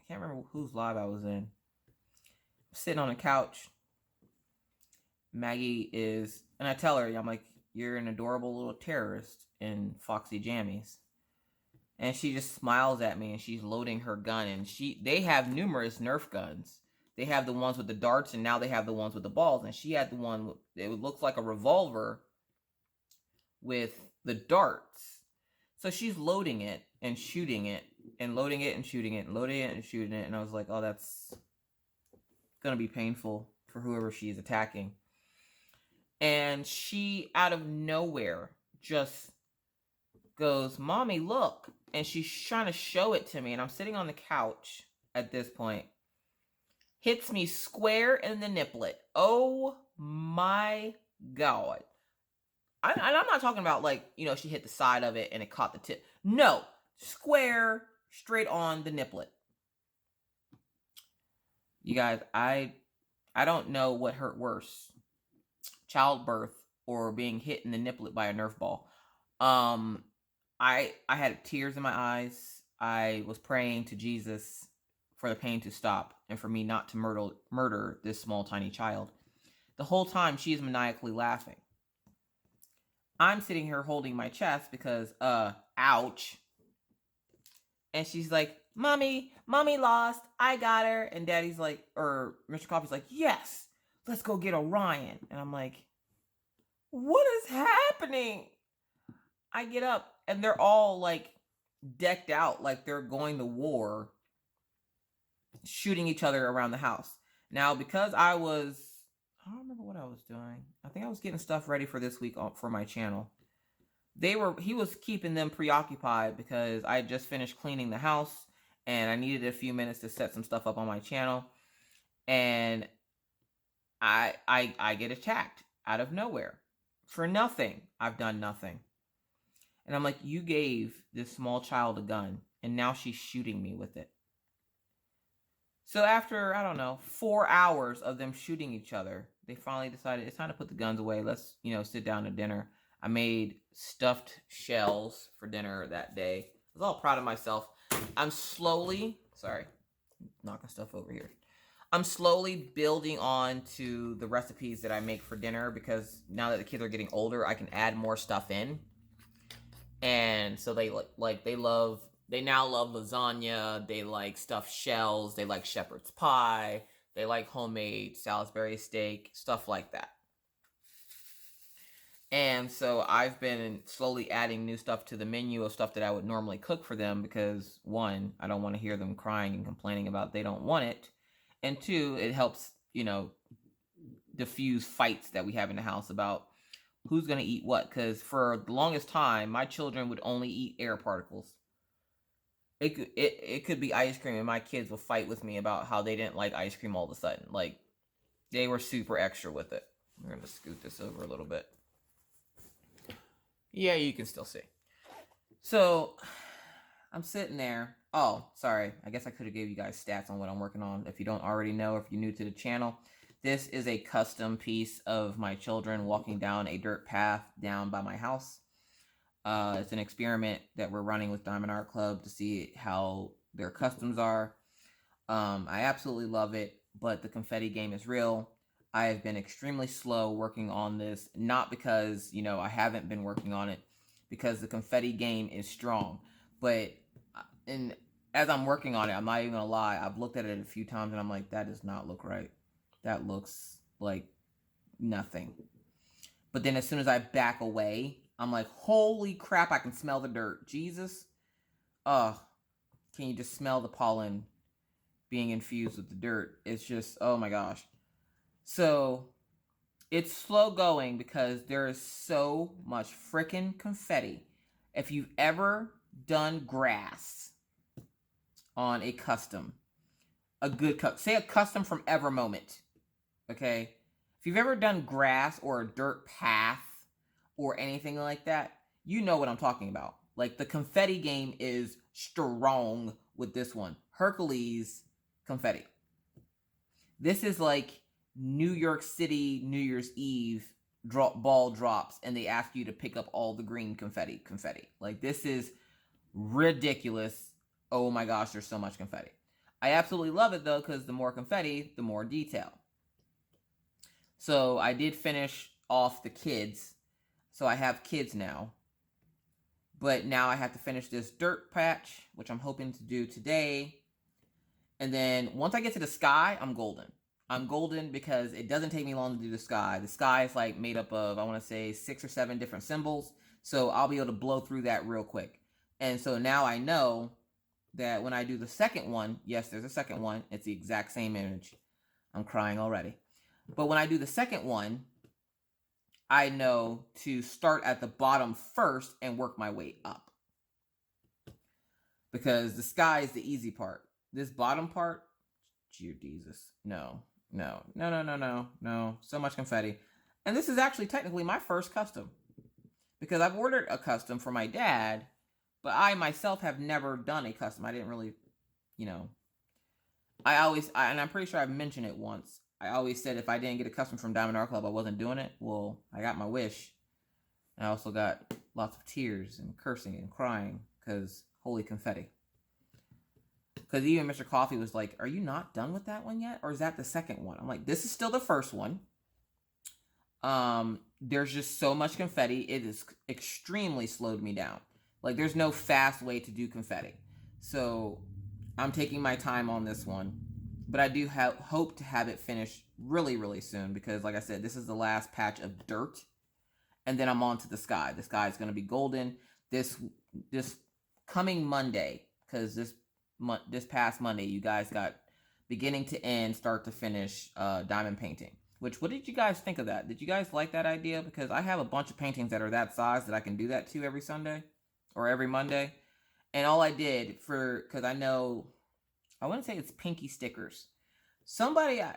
S1: can't remember whose live I was in. Sitting on a couch. Maggie is, and I tell her, I'm like, you're an adorable little terrorist in Foxy Jammies. And she just smiles at me and she's loading her gun. And they have numerous Nerf guns. They have the ones with the darts and now they have the ones with the balls. And she had the one, it looks like a revolver with the darts. So she's loading it and shooting it. And loading it and shooting it, and loading it and shooting it. And I was like, oh, that's going to be painful for whoever she is attacking. And she, out of nowhere, just goes, Mommy, look. And she's trying to show it to me. And I'm sitting on the couch at this point. Hits me square in the nipplet. Oh, my God. I'm not talking about, she hit the side of it and it caught the tip. No. Square, straight on the nipplet. You guys, I don't know what hurt worse. Childbirth or being hit in the nipplet by a Nerf ball. I had tears in my eyes. I was praying to Jesus for the pain to stop and for me not to murder this small, tiny child. The whole time, she is maniacally laughing. I'm sitting here holding my chest because, ouch. And she's like, Mommy lost. I got her. And Daddy's like, or Mr. Coffee's like, yes, let's go get Orion. And I'm like, what is happening? I get up and they're all decked out like they're going to war, shooting each other around the house. Now, because I don't remember what I was doing. I think I was getting stuff ready for this week for my channel. He was keeping them preoccupied because I just finished cleaning the house and I needed a few minutes to set some stuff up on my channel. And I get attacked out of nowhere for nothing. I've done nothing. And I'm like, you gave this small child a gun and now she's shooting me with it. So after, 4 hours of them shooting each other, they finally decided it's time to put the guns away. Let's, sit down to dinner. I made stuffed shells for dinner that day. I was all proud of myself. I'm slowly, knocking stuff over here. I'm slowly building on to the recipes that I make for dinner because now that the kids are getting older, I can add more stuff in. And so they now love lasagna. They like stuffed shells. They like shepherd's pie. They like homemade Salisbury steak, stuff like that. And so I've been slowly adding new stuff to the menu of stuff that I would normally cook for them because, one, I don't want to hear them crying and complaining about they don't want it. And two, it helps, diffuse fights that we have in the house about who's going to eat what. Because for the longest time, my children would only eat air particles. It could be ice cream, and my kids will fight with me about how they didn't like ice cream all of a sudden. Like, they were super extra with it. We're going to scoot this over a little bit. Yeah, you can still see. So, I'm sitting there. Oh, sorry. I guess I could have gave you guys stats on what I'm working on. If you don't already know, if you're new to the channel, this is a custom piece of my children walking down a dirt path down by my house. It's an experiment that we're running with Diamond Art Club to see how their customs are. I absolutely love it, but the confetti game is real. I have been extremely slow working on this, not because, I haven't been working on it, because the confetti game is strong. But as I'm working on it, I'm not even gonna lie, I've looked at it a few times and I'm like, that does not look right. That looks like nothing. But then as soon as I back away, I'm like, holy crap, I can smell the dirt. Jesus. Can you just smell the pollen being infused with the dirt? It's just, oh my gosh. So it's slow going because there is so much freaking confetti. If you've ever done grass on a custom, say a custom from Ever Moment, okay? If you've ever done grass or a dirt path or anything like that, you know what I'm talking about. Like, the confetti game is strong with this one. Hercules confetti. This is like New York City New Year's Eve ball drops, and they ask you to pick up all the green confetti. Like, this is ridiculous. Oh my gosh, there's so much confetti. I absolutely love it though, because the more confetti, the more detail. So I did finish off the kids. So I have kids now. But now I have to finish this dirt patch, which I'm hoping to do today. And then once I get to the sky, I'm golden. I'm golden because it doesn't take me long to do the sky. The sky is like made up of, I want to say, 6 or 7 different symbols. So I'll be able to blow through that real quick. And so now I know that when I do the second one, yes, there's a second one. It's the exact same image. I'm crying already. But when I do the second one, I know to start at the bottom first and work my way up. Because the sky is the easy part. This bottom part, dear Jesus, no. So much confetti. And this is actually technically my first custom. Because I've ordered a custom for my dad, but I myself have never done a custom. I didn't really, and I'm pretty sure I've mentioned it once. I always said if I didn't get a custom from Diamond Art Club, I wasn't doing it. Well, I got my wish. I also got lots of tears and cursing and crying because holy confetti. Because even Mr. Coffee was like, are you not done with that one yet? Or is that the second one? I'm like, this is still the first one. There's just so much confetti. It has extremely slowed me down. Like, there's no fast way to do confetti. So I'm taking my time on this one. But I do hope to have it finished really, really soon. Because, like I said, this is the last patch of dirt. And then I'm on to the sky. The sky is going to be golden. This coming Monday, because this past Monday, you guys got beginning to end, start to finish diamond painting. What did you guys think of that? Did you guys like that idea? Because I have a bunch of paintings that are that size that I can do that to every Sunday or every Monday. And all I did because I know, I wouldn't say it's pinky stickers.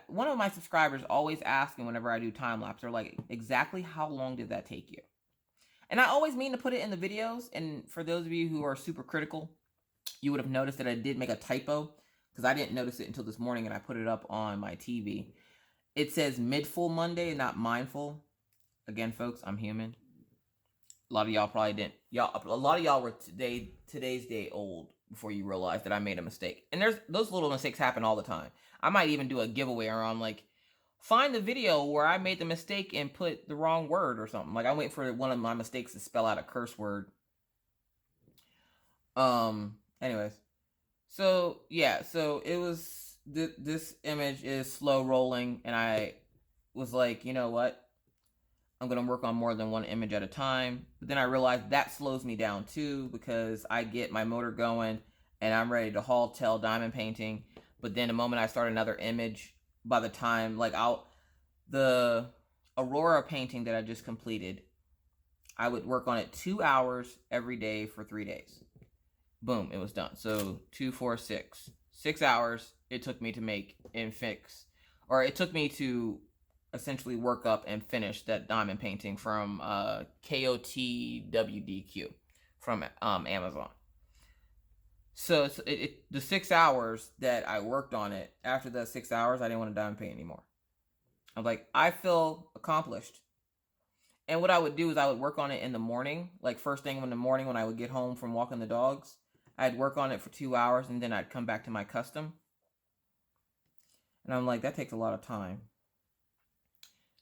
S1: One of my subscribers always asks me whenever I do time lapse, they're like, exactly how long did that take you? And I always mean to put it in the videos. And for those of you who are super critical, you would have noticed that I did make a typo because I didn't notice it until this morning and I put it up on my TV. It says midful Monday, not mindful. Again, folks, I'm human. A lot of y'all probably didn't. A lot of y'all were today's day old before you realized that I made a mistake. And those little mistakes happen all the time. I might even do a giveaway around like, find the video where I made the mistake and put the wrong word or something. Like, I wait for one of my mistakes to spell out a curse word. Anyways. So, yeah. So, it was... This image is slow rolling, and I was like, you know what? I'm going to work on more than one image at a time. But then I realized that slows me down too, because I get my motor going and I'm ready to haul tail diamond painting. But then the moment I start another image, by the time, like, the Aurora painting that I just completed, I would work on it 2 hours every day for 3 days. Boom, it was done. So 2, 4, 6. 6 hours it took me to make and fix, or it took me to essentially work up and finish that diamond painting from KOTWDQ from Amazon. So the 6 hours that I worked on it, after the 6 hours, I didn't want to diamond paint anymore. I'm like, I feel accomplished. And what I would do is I would work on it in the morning, like first thing in the morning when I would get home from walking the dogs. I'd work on it for 2 hours and then I'd come back to my custom. And I'm like, that takes a lot of time.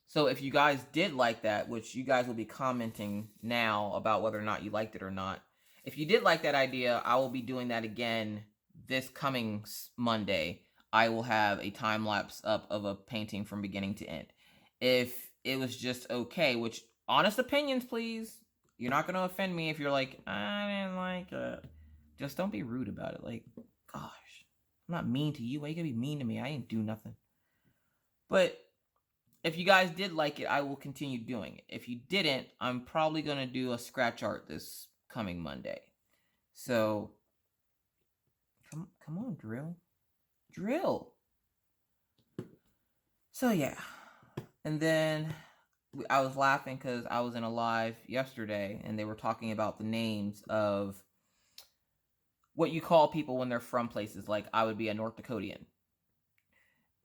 S1: So if you guys did like that, which you guys will be commenting now about whether or not you liked it or not. If you did like that idea, I will be doing that again this coming Monday. I will have a time lapse up of a painting from beginning to end. If it was just okay, which, honest opinions, please. You're not going to offend me if you're like, I didn't like it. Just don't be rude about it. Like, gosh, I'm not mean to you. Why you gotta be mean to me? I didn't do nothing. But if you guys did like it, I will continue doing it. If you didn't, I'm probably going to do a scratch art this coming Monday. So, come on, drill. Drill. So, yeah. And then I was laughing because I was in a live yesterday and they were talking about the names of what you call people when they're from places. Like, I would be a North Dakotian.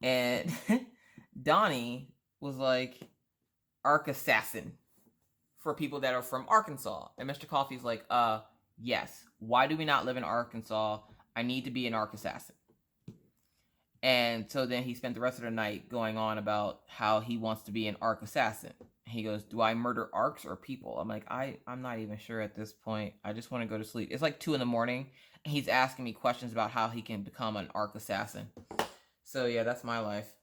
S1: And Donnie was like, Ark Assassin for people that are from Arkansas. And Mr. Coffee's like, yes. Why do we not live in Arkansas? I need to be an Ark Assassin. And so then he spent the rest of the night going on about how he wants to be an Ark Assassin. He goes, do I murder arcs or people? I'm like, I'm not even sure at this point. I just want to go to sleep. It's like 2 in the morning. And he's asking me questions about how he can become an Ark Assassin. So yeah, that's my life.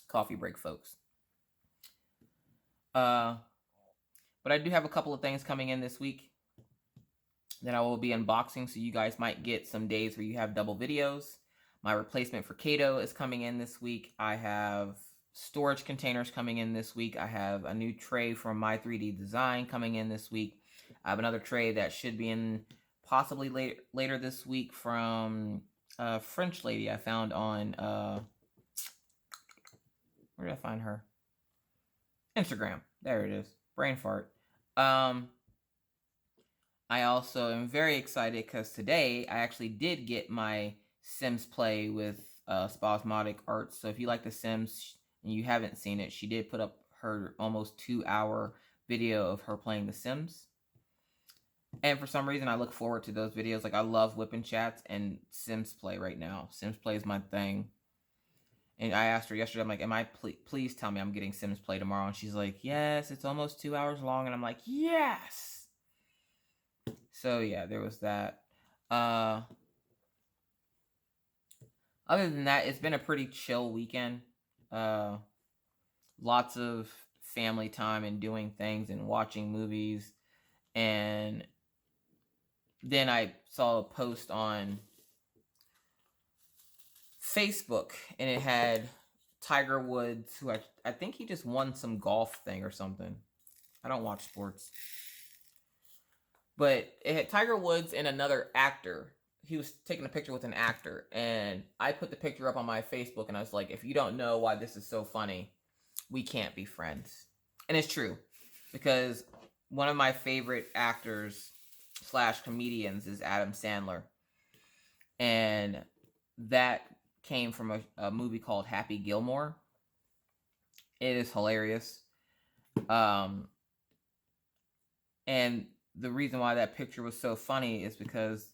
S1: Coffee break, folks. But I do have a couple of things coming in this week that I will be unboxing, so you guys might get some days where you have double videos. My replacement for Kato is coming in this week. I have storage containers coming in this week. I have a new tray from My 3D Design coming in this week. I have another tray that should be in possibly later this week from a French lady I found on, where did I find her? Instagram. There it is. Brain fart. I also am very excited because today I actually did get my Sims play with Spasmodic Arts. So if you like The Sims and you haven't seen it, she did put up her almost 2-hour video of her playing The Sims. And for some reason, I look forward to those videos. Like, I love Whip and Chats and Sims Play right now. Sims Play is my thing. And I asked her yesterday, I'm like, please tell me I'm getting Sims Play tomorrow. And she's like, yes, it's almost 2 hours long. And I'm like, yes. So yeah, there was that. Other than that, it's been a pretty chill weekend. Lots of family time and doing things and watching movies. And then I saw a post on Facebook, and it had Tiger Woods, who I think he just won some golf thing or something. I don't watch sports. But it had Tiger Woods and another actor. He was taking a picture with an actor. And I put the picture up on my Facebook, and I was like, if you don't know why this is so funny, we can't be friends. And it's true. Because one of my favorite actors / comedians is Adam Sandler. And that came from a movie called Happy Gilmore. It is hilarious. And the reason why that picture was so funny is because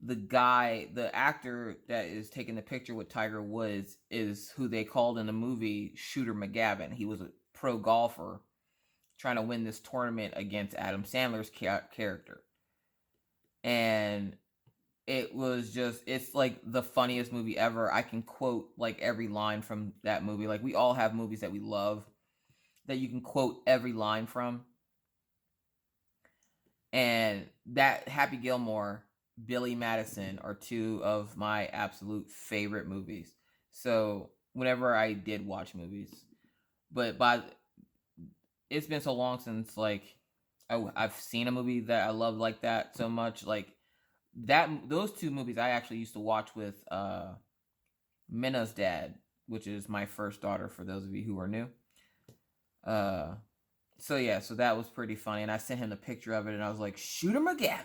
S1: the actor that is taking the picture with Tiger Woods is who they called in the movie Shooter McGavin. He was a pro golfer trying to win this tournament against Adam Sandler's character. And it was just, it's like the funniest movie ever. I can quote like every line from that movie. Like, we all have movies that we love that you can quote every line from. And that Happy Gilmore, Billy Madison are two of my absolute favorite movies. So whenever I did watch movies, but it's been so long since like I've seen a movie that I love like that so much. Like those two movies I actually used to watch with Minna's dad, which is my first daughter, for those of you who are new. So yeah, so that was pretty funny, and I sent him the picture of it, and I was like, "Shooter McGavin."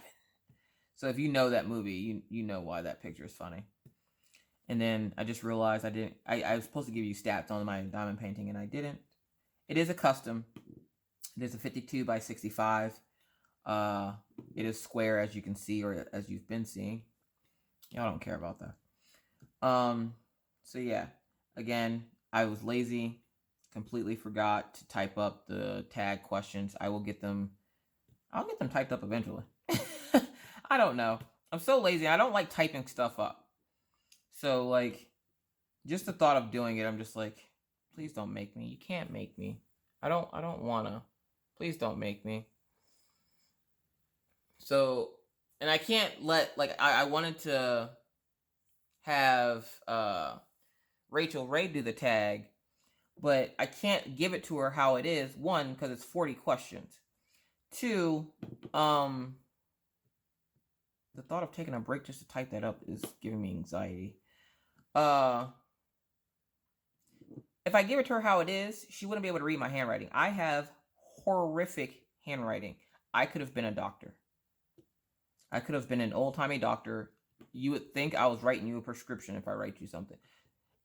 S1: So if you know that movie, you know why that picture is funny. And then I just realized I was supposed to give you stats on my diamond painting, and I didn't. It is a custom. It is a 52 by 65. It is square, as you can see, or as you've been seeing. Y'all don't care about that. So yeah, again, I was lazy. Completely forgot to type up the tag questions. I'll get them typed up eventually. I don't know. I'm so lazy. I don't like typing stuff up. So like, just the thought of doing it, I'm just like, please don't make me. You can't make me. I don't wanna. Please don't make me. So, and I can't let, like, I wanted to have Rachel Ray do the tag, but I can't give it to her how it is. One, because it's 40 questions. Two, the thought of taking a break just to type that up is giving me anxiety. If I give it to her how it is, she wouldn't be able to read my handwriting. I have horrific handwriting. I could have been a doctor. I could have been an old-timey doctor. You would think I was writing you a prescription if I write you something.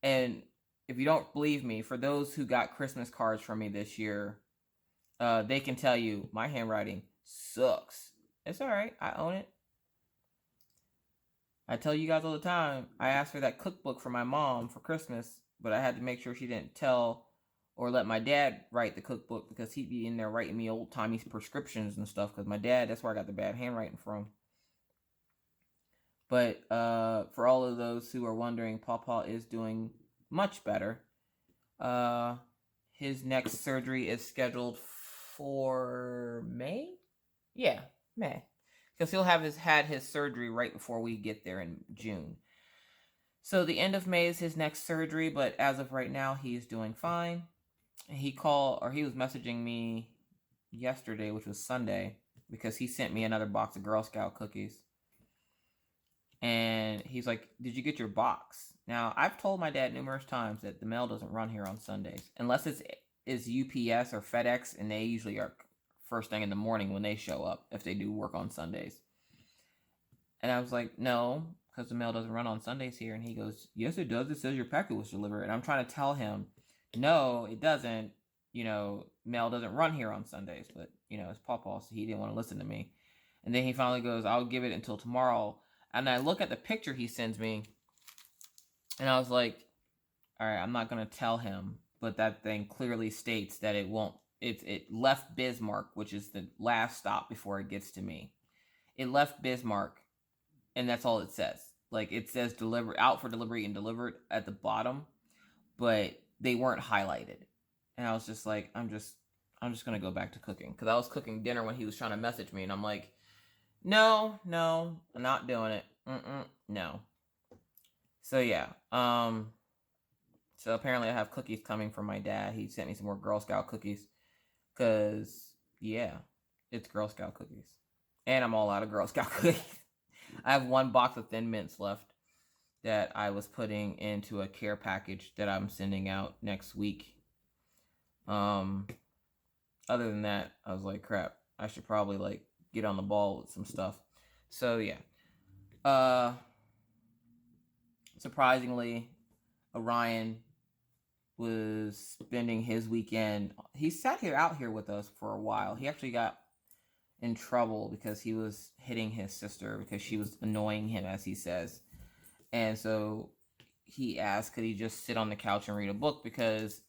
S1: And if you don't believe me, for those who got Christmas cards from me this year, they can tell you my handwriting sucks. It's all right. I own it. I tell you guys all the time, I asked for that cookbook for my mom for Christmas, but I had to make sure she didn't tell or let my dad write the cookbook, because he'd be in there writing me old-timey prescriptions and stuff, because my dad, that's where I got the bad handwriting from. But for all of those who are wondering, Pawpaw is doing much better. His next surgery is scheduled for May? Yeah, May. Because he'll have had his surgery right before we get there in June. So the end of May is his next surgery, but as of right now, he's doing fine. He was messaging me yesterday, which was Sunday, because he sent me another box of Girl Scout cookies. And he's like, "Did you get your box?" Now, I've told my dad numerous times that the mail doesn't run here on Sundays, unless it's UPS or FedEx, and they usually are first thing in the morning when they show up, if they do work on Sundays. And I was like, "No, because the mail doesn't run on Sundays here." And he goes, "Yes, it does. It says your packet was delivered." And I'm trying to tell him, no, it doesn't. Mail doesn't run here on Sundays. But, it's Pawpaw, so he didn't want to listen to me. And then he finally goes, "I'll give it until tomorrow." And I look at the picture he sends me, and I was like, all right, I'm not going to tell him. But that thing clearly states that it won't. It left Bismarck, which is the last stop before it gets to me. It left Bismarck, and that's all it says. Like, it says out for delivery and delivered at the bottom, but they weren't highlighted. And I was just like, I'm just going to go back to cooking. Because I was cooking dinner when he was trying to message me, and I'm like, no, I'm not doing it. No. So yeah. So apparently I have cookies coming from my dad. He sent me some more Girl Scout cookies. Because, yeah, it's Girl Scout cookies. And I'm all out of Girl Scout cookies. I have one box of Thin Mints left that I was putting into a care package that I'm sending out next week. Other than that, I was like, crap, I should probably get on the ball with some stuff. So yeah. Surprisingly, Orion was spending his weekend. He sat out here with us for a while. He actually got in trouble because he was hitting his sister because she was annoying him, as he says. And so he asked, could he just sit on the couch and read a book, because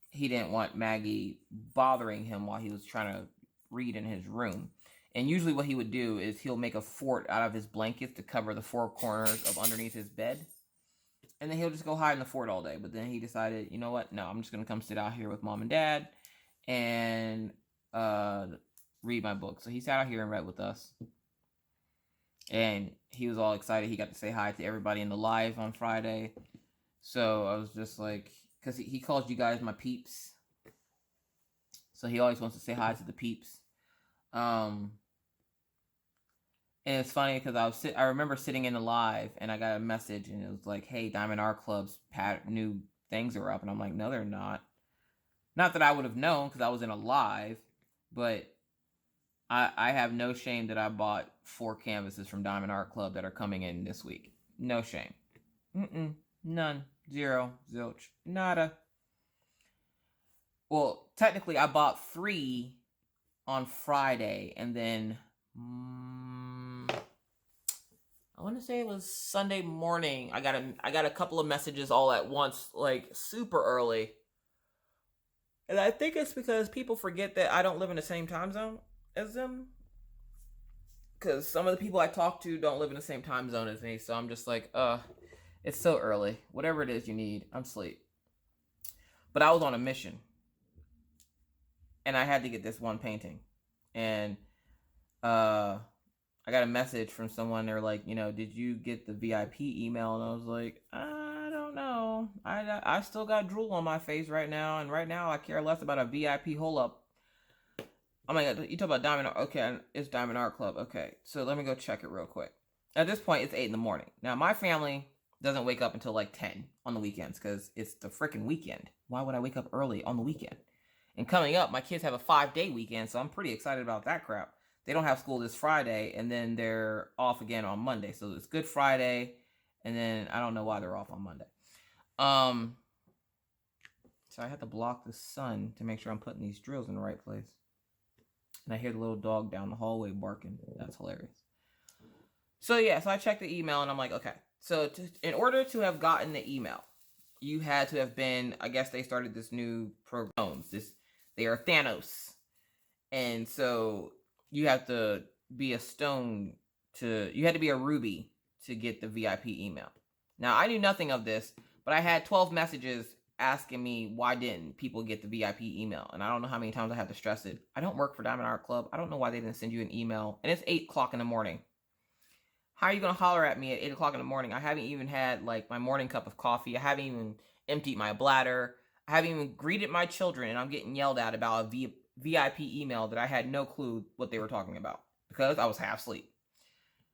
S1: he didn't want Maggie bothering him while he was trying to read in his room. And usually what he would do is he'll make a fort out of his blankets to cover the four corners of underneath his bed. And then he'll just go hide in the fort all day. But then he decided, you know what? No, I'm just going to come sit out here with mom and dad and read my book. So he sat out here and read with us. And he was all excited. He got to say hi to everybody in the live on Friday. So I was just like, because he calls you guys my peeps. So he always wants to say hi to the peeps. And it's funny because I remember sitting in the live and I got a message and it was like, hey, Diamond Art Club's new things are up. And I'm like, no, they're not. Not that I would have known because I was in a live, but I have no shame that I bought 4 canvases from Diamond Art Club that are coming in this week. No shame. None. Zero. Zilch. Nada. Well, technically I bought 3 on Friday and then I want to say it was Sunday morning. I got a couple of messages all at once, like super early. And I think it's because people forget that I don't live in the same time zone as them. Because some of the people I talk to don't live in the same time zone as me. So I'm just like, it's so early. Whatever it is you need, I'm asleep. But I was on a mission. And I had to get this one painting. And I got a message from someone. They're like, did you get the VIP email? And I was like, I don't know. I still got drool on my face right now. And right now I care less about a VIP hole up. Oh my God, you talk about Diamond Art. Okay, it's Diamond Art Club. Okay, so let me go check it real quick. At this point, it's 8 in the morning. Now, my family doesn't wake up until like 10 on the weekends because it's the freaking weekend. Why would I wake up early on the weekend? And coming up, my kids have a 5-day weekend, so I'm pretty excited about that crap. They don't have school this Friday, and then they're off again on Monday. So it's Good Friday, and then I don't know why they're off on Monday. So I have to block the sun to make sure I'm putting these drills in the right place. And I hear the little dog down the hallway barking. That's hilarious. So yeah, so I checked the email and I'm like, okay. So in order to have gotten the email, you had to have been, I guess they started this new program. They are Thanos. And so you have to be a stone you had to be a ruby to get the VIP email. Now I knew nothing of this, but I had 12 messages asking me why didn't people get the VIP email. And I don't know how many times I have to stress it. I don't work for Diamond Art Club. I don't know why they didn't send you an email. And it's 8 o'clock in the morning. How are you going to holler at me at 8 o'clock in the morning? I haven't even had like my morning cup of coffee. I haven't even emptied my bladder. I haven't even greeted my children. And I'm getting yelled at about a VIP email that I had no clue what they were talking about because I was half asleep.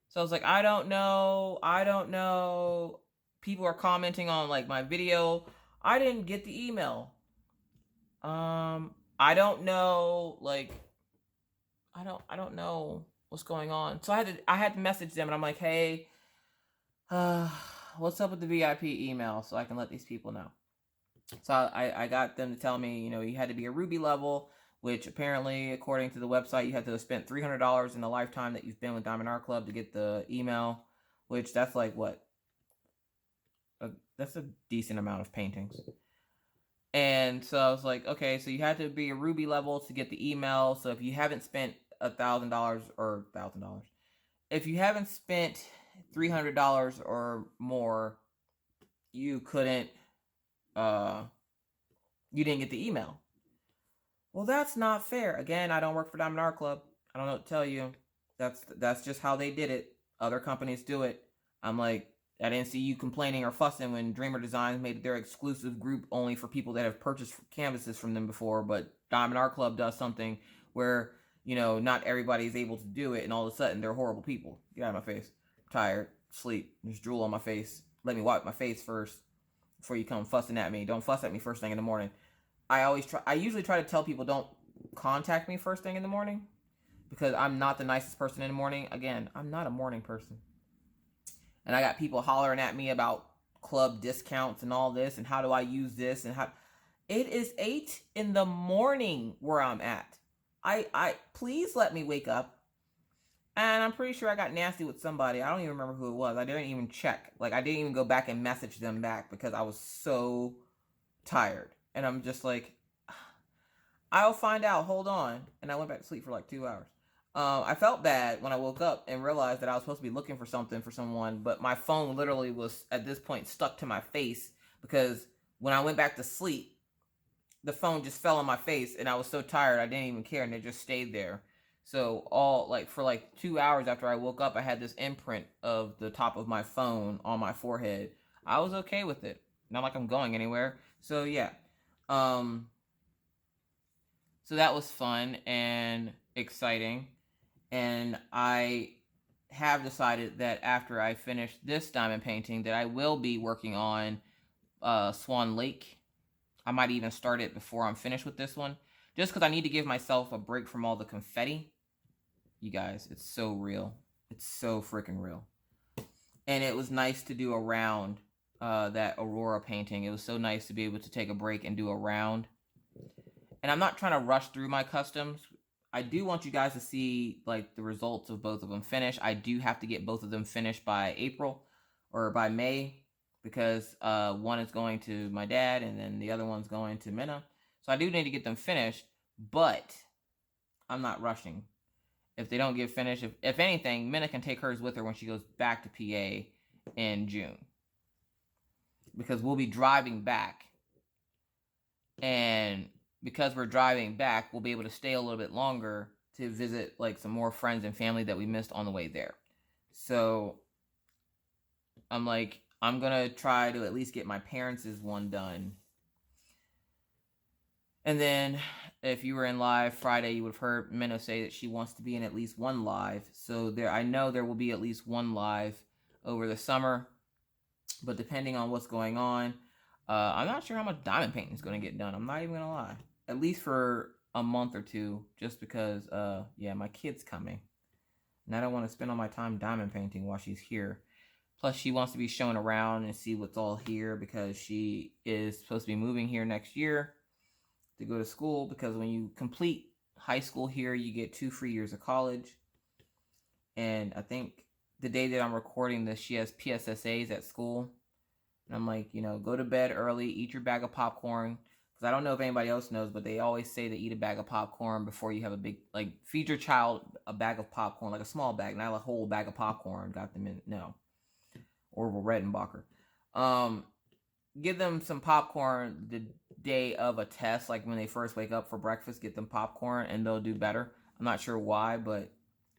S1: So I was like, I don't know. People are commenting on like my video. I didn't get the email. I don't know. Like, I don't know what's going on. So I had to message them, and I'm like, hey, what's up with the VIP email, so I can let these people know. So I got them to tell me, you had to be a Ruby level, which apparently, according to the website, you had to have spent $300 in the lifetime that you've been with Diamond Art Club to get the email, which that's like what? That's a decent amount of paintings. And so I was like, okay, so you had to be a Ruby level to get the email. So if you haven't spent $1,000, if you haven't spent $300 or more, you couldn't, you didn't get the email. Well, that's not fair. Again, I don't work for Diamond Art Club. I don't know what to tell you. That's just how they did it. Other companies do it. I'm like, I didn't see you complaining or fussing when Dreamer Designs made their exclusive group only for people that have purchased canvases from them before, but Diamond Art Club does something where, not everybody's able to do it, and all of a sudden they're horrible people. Get out of my face. I'm tired. Sleep. There's drool on my face. Let me wipe my face first before you come fussing at me. Don't fuss at me first thing in the morning. I usually try to tell people don't contact me first thing in the morning because I'm not the nicest person in the morning. Again, I'm not a morning person. And I got people hollering at me about club discounts and all this and how do I use this and how it is 8 in the morning where I'm at. I please let me wake up. And I'm pretty sure I got nasty with somebody. I don't even remember who it was. I didn't even check. Like, I didn't even go back and message them back because I was so tired. And I'm just like, I'll find out. Hold on. And I went back to sleep for like 2 hours. I felt bad when I woke up and realized that I was supposed to be looking for something for someone, but my phone literally was at this point stuck to my face because when I went back to sleep, the phone just fell on my face and I was so tired I didn't even care and it just stayed there. So for 2 hours after I woke up, I had this imprint of the top of my phone on my forehead. I was okay with it. Not like I'm going anywhere. So yeah. So that was fun and exciting. And I have decided that after I finish this diamond painting that I will be working on Swan Lake. I might even start it before I'm finished with this one. Just because I need to give myself a break from all the confetti. You guys, it's so real. It's so freaking real. And it was nice to do a round, that Aurora painting. It was so nice to be able to take a break and do a round. And I'm not trying to rush through my customs. I do want you guys to see like the results of both of them finished. I do have to get both of them finished by April or by May because one is going to my dad and then the other one's going to Minna. So I do need to get them finished, but I'm not rushing. If they don't get finished, if anything, Minna can take hers with her when she goes back to PA in June. Because we'll be driving back. And because we're driving back, we'll be able to stay a little bit longer to visit like some more friends and family that we missed on the way there. So I'm like, I'm going to try to at least get my parents' one done. And then if you were in live Friday, you would have heard Minna say that she wants to be in at least one live. So I know there will be at least one live over the summer. But depending on what's going on, I'm not sure how much diamond painting is going to get done. I'm not even going to lie. At least for a month or two, just because, yeah, my kid's coming. And I don't want to spend all my time diamond painting while she's here. Plus, she wants to be shown around and see what's all here because she is supposed to be moving here next year to go to school. Because when you complete high school here, you get 2 free years of college. And I think the day that I'm recording this, she has PSSAs at school. And I'm like, go to bed early, eat your bag of popcorn. Because I don't know if anybody else knows, but they always say to eat a bag of popcorn before you have a big, feed your child a bag of popcorn, like a small bag, not a whole bag of popcorn. Got them in, no. Orville Redenbacher. Give them some popcorn the day of a test, like when they first wake up for breakfast, get them popcorn and they'll do better. I'm not sure why, but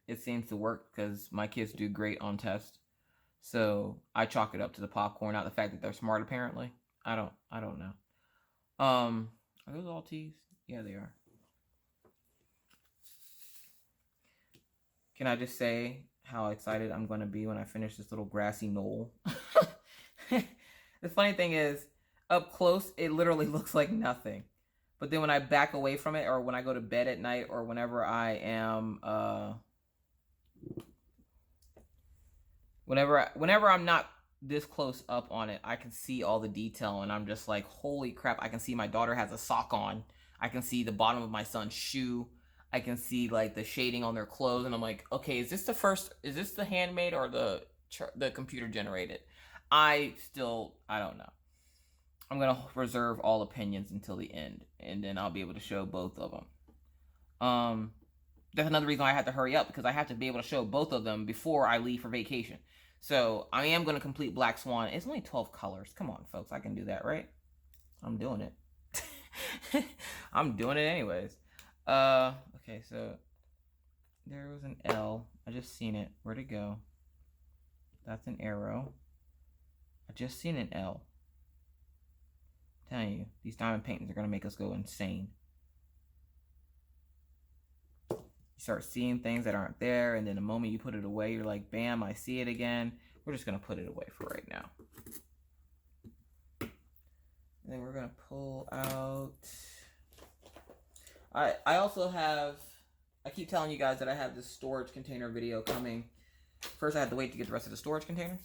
S1: it seems to work because my kids do great on tests. So I chalk it up to the popcorn, not the fact that they're smart apparently. I don't know. Are those all teas? Yeah, they are. Can I just say how excited I'm going to be when I finish this little grassy knoll? The funny thing is, up close, it literally looks like nothing. But then when I back away from it, or when I go to bed at night, or whenever I am, whenever I'm not this close up on it, I can see all the detail, and I'm just like, holy crap! I can see my daughter has a sock on. I can see the bottom of my son's shoe. I can see like the shading on their clothes, and I'm like, okay, is this the handmade or the computer generated? I don't know. I'm gonna reserve all opinions until the end, and then I'll be able to show both of them. That's another reason why I have to hurry up, because I have to be able to show both of them before I leave for vacation. So I am going to complete Black Swan. It's only 12 colors. Come on, folks. I can do that, right? I'm doing it. I'm doing it anyways. Okay, so there was an L. I just seen it. Where'd it go? That's an arrow. I just seen an L. I'm telling you, these diamond paintings are going to make us go insane. You start seeing things that aren't there, and then the moment you put it away, you're like, bam, I see it again. We're just going to put it away for right now. And then we're going to pull out... I also have... I keep telling you guys that I have this storage container video coming. First, I had to wait to get the rest of the storage containers.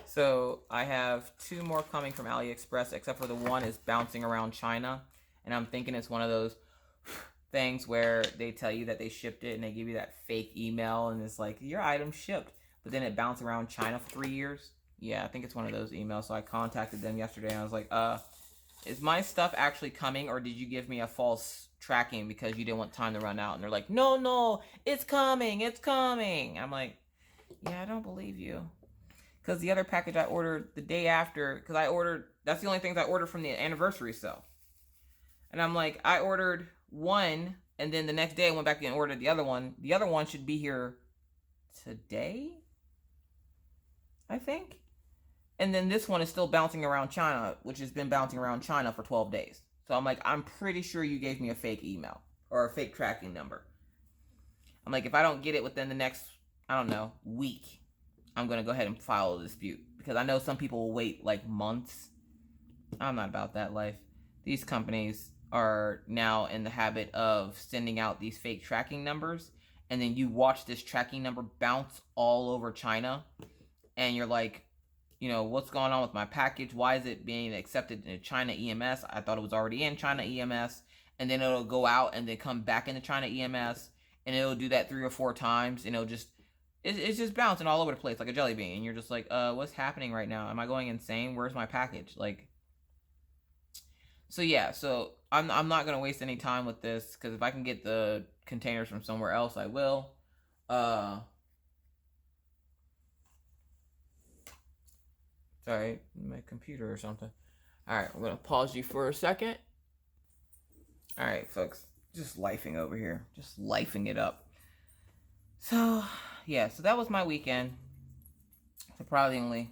S1: So, I have 2 more coming from AliExpress, except for the one is bouncing around China. And I'm thinking it's one of those things where they tell you that they shipped it and they give you that fake email and it's like, your item shipped, but then it bounced around China for 3 years. Yeah, I think it's one of those emails. So I contacted them yesterday and I was like, is my stuff actually coming, or did you give me a false tracking because you didn't want time to run out. And they're like, no, it's coming. And I'm like, yeah, I don't believe you. Because the other package I ordered the day after, because that's the only things I ordered from the anniversary sale. And I'm like, I ordered one, and then the next day I went back and ordered the other one. The other one should be here today, I think. And then this one is still bouncing around China, which has been bouncing around China for 12 days. So I'm like, I'm pretty sure you gave me a fake email or a fake tracking number. I'm like, if I don't get it within the next, I don't know, week, I'm going to go ahead and file a dispute. Because I know some people will wait like months. I'm not about that life. These companies are now in the habit of sending out these fake tracking numbers. And then you watch this tracking number bounce all over China. And you're like, you know, what's going on with my package? Why is it being accepted in China EMS? I thought it was already in China EMS. And then it'll go out and then come back into China EMS. And it'll do that 3 or 4 times. And it'll just, it's just bouncing all over the place like a jelly bean. And you're just like, what's happening right now? Am I going insane? Where's my package? Like, so yeah, so I'm not going to waste any time with this. Because if I can get the containers from somewhere else, I will. Sorry, my computer or something. Alright, I'm going to pause you for a second. Alright, folks. Just lifing over here. Just lifing it up. So, yeah. So that was my weekend. Surprisingly,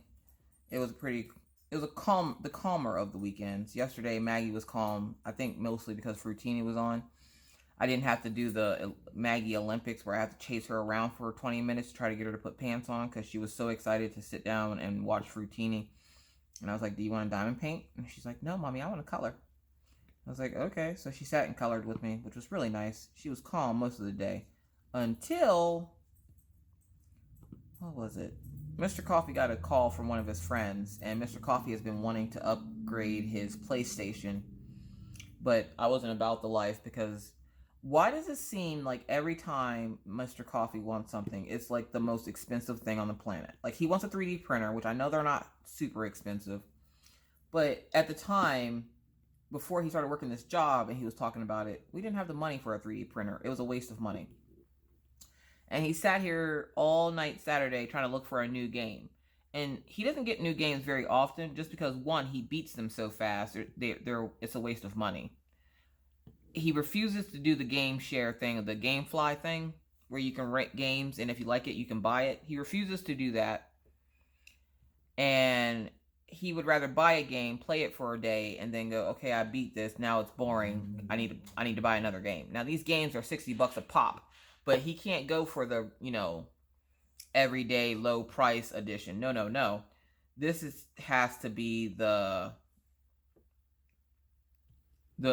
S1: it was the calmer of the weekends. Yesterday, Maggie was calm. I think mostly because Fruitini was on. I didn't have to do the Maggie Olympics where I have to chase her around for 20 minutes to try to get her to put pants on because she was so excited to sit down and watch Fruitini. And I was like, do you want a diamond paint? And she's like, no, Mommy, I want to color. I was like, okay. So she sat and colored with me, which was really nice. She was calm most of the day until, what was it? Mr. Coffee got a call from one of his friends, and Mr. Coffee has been wanting to upgrade his PlayStation. But I wasn't about the life because why does it seem like every time Mr. Coffee wants something, it's like the most expensive thing on the planet? Like, he wants a 3D printer, which I know they're not super expensive. But at the time, before he started working this job and he was talking about it, we didn't have the money for a 3D printer. It was a waste of money. And he sat here all night Saturday trying to look for a new game. And he doesn't get new games very often just because, one, he beats them so fast. It's a waste of money. He refuses to do the game share thing, the GameFly thing, where you can rent games, and if you like it, you can buy it. He refuses to do that. And he would rather buy a game, play it for a day, and then go, okay, I beat this. Now it's boring. I need to buy another game. Now, these games are $60 a pop, but he can't go for the, everyday low price edition. No. This has to be the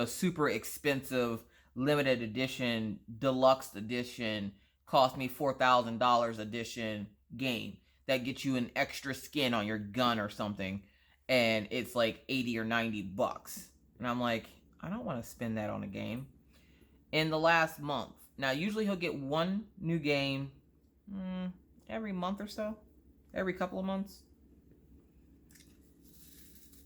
S1: super expensive limited edition, deluxe edition, cost me $4,000 edition game that gets you an extra skin on your gun or something, and it's like $80 or $90. And I'm like, I don't want to spend that on a game. In the last month, now usually he'll get one new game every month or so, every couple of months.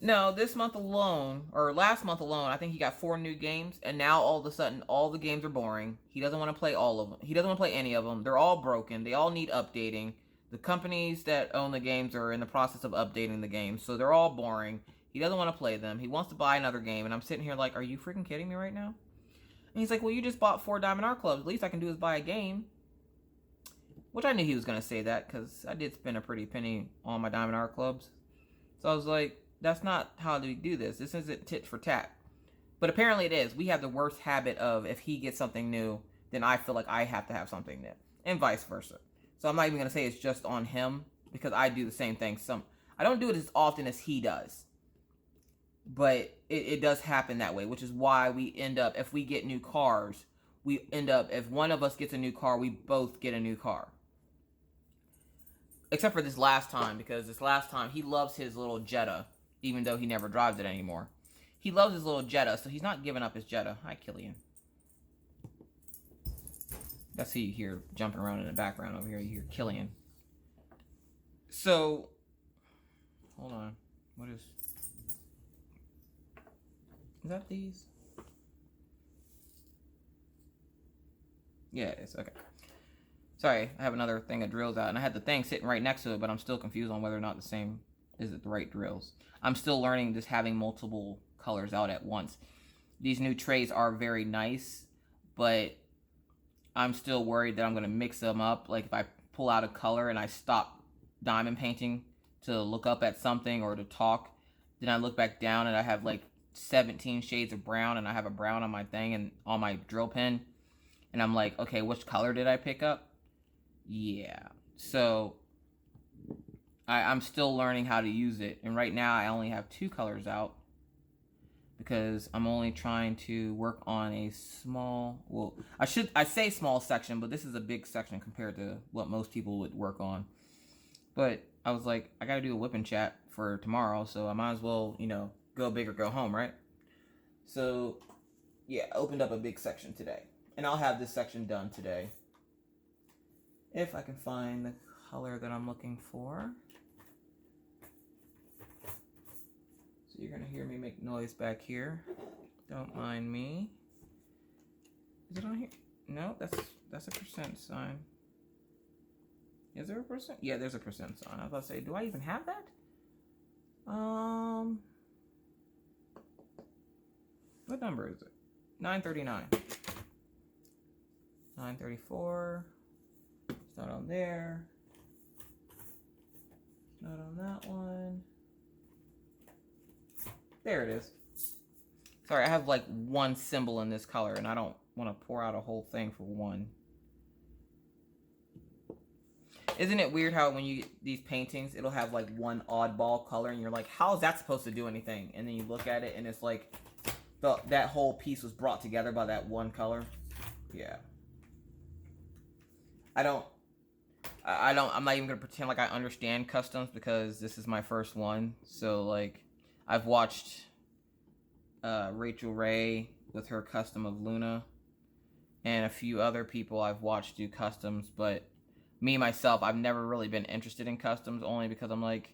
S1: No, this month alone, or last month alone, I think he got 4 new games, and now all of a sudden, all the games are boring. He doesn't want to play all of them. He doesn't want to play any of them. They're all broken. They all need updating. The companies that own the games are in the process of updating the games, so they're all boring. He doesn't want to play them. He wants to buy another game, and I'm sitting here like, are you freaking kidding me right now? And he's like, well, you just bought 4 Diamond Art Clubs. The least I can do is buy a game. Which I knew he was going to say that, because I did spend a pretty penny on my Diamond Art Clubs. So I was like, that's not how we do this. This isn't tit for tat. But apparently it is. We have the worst habit of, if he gets something new, then I feel like I have to have something new. And vice versa. So I'm not even going to say it's just on him, because I do the same thing. I don't do it as often as he does. But it does happen that way, which is why we end up, if we get new cars, we end up, if one of us gets a new car, we both get a new car. Except for this last time, because this last time, he loves his little Jetta, even though he never drives it anymore. He loves his little Jetta, so he's not giving up his Jetta. Hi, Killian. That's who you hear jumping around in the background over here. You hear Killian. So, hold on. What is that these? Yeah, it is. Okay. Sorry, I have another thing of drills out, and I had the thing sitting right next to it, but I'm still confused on whether or not is it the right drills. I'm still learning just having multiple colors out at once. These new trays are very nice, but I'm still worried that I'm going to mix them up. Like if I pull out a color and I stop diamond painting to look up at something or to talk, then I look back down and I have like 17 shades of brown, and I have a brown on my thing and on my drill pen, and I'm like, okay, which color did I pick up? Yeah, so I'm still learning how to use it, and right now I only have 2 colors out because I'm only trying to work on a small, well, I say small section, but this is a big section compared to what most people would work on. But I was like, I gotta do a whip and chat for tomorrow, so I might as well, you know, go big or go home, right? So yeah, I opened up a big section today, and I'll have this section done today if I can find the color that I'm looking for. So you're gonna hear me make noise back here. Don't mind me. Is it on here? No, that's a percent sign. Is there a percent? Yeah, there's a percent sign. I was about to say, do I even have that? What number is it? 939. 934. It's not on there. It's not on that one. There it is. Sorry, I have like one symbol in this color, and I don't want to pour out a whole thing for one. Isn't it weird how when you get these paintings, it'll have like one oddball color, and you're like, how is that supposed to do anything? And then you look at it, and it's like that whole piece was brought together by that one color. Yeah. I'm not even gonna pretend like I understand customs because this is my first one. So like, I've watched Rachel Ray with her custom of Luna, and a few other people I've watched do customs, but me myself, I've never really been interested in customs, only because I'm like,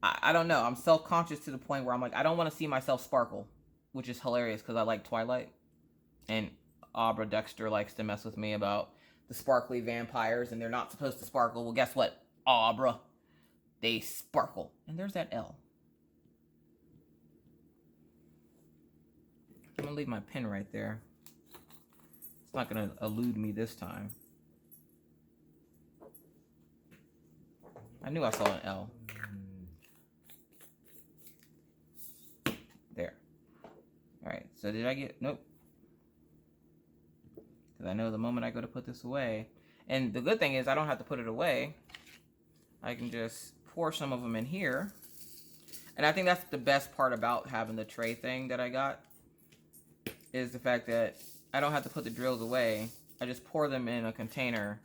S1: I don't know, I'm self-conscious to the point where I'm like, I don't want to see myself sparkle, which is hilarious because I like Twilight, and Abra Dexter likes to mess with me about the sparkly vampires, and they're not supposed to sparkle. Well, guess what, Abra? They sparkle. And there's that L. I'm gonna leave my pen right there. It's not gonna elude me this time. I knew I saw an L. There. Alright, so did I get... Nope. Because I know the moment I go to put this away... And the good thing is I don't have to put it away. I can just pour some of them in here. And I think that's the best part about having the tray thing that I got. Is the fact that I don't have to put the drills away. I just pour them in a container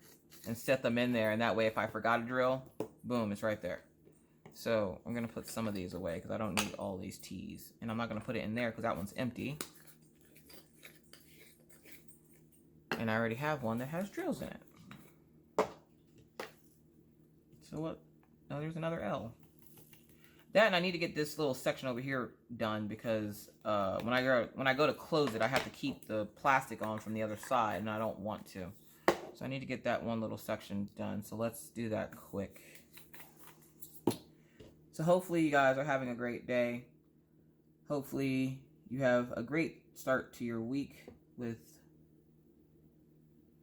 S1: and set them in there. And that way if I forgot a drill, boom, it's right there. So I'm going to put some of these away because I don't need all these T's. And I'm not going to put it in there because that one's empty. And I already have one that has drills in it. So what? Oh, there's another L. That, and I need to get this little section over here done because when I go to close it, I have to keep the plastic on from the other side, and I don't want to. So I need to get that one little section done. So let's do that quick. So hopefully you guys are having a great day. Hopefully you have a great start to your week with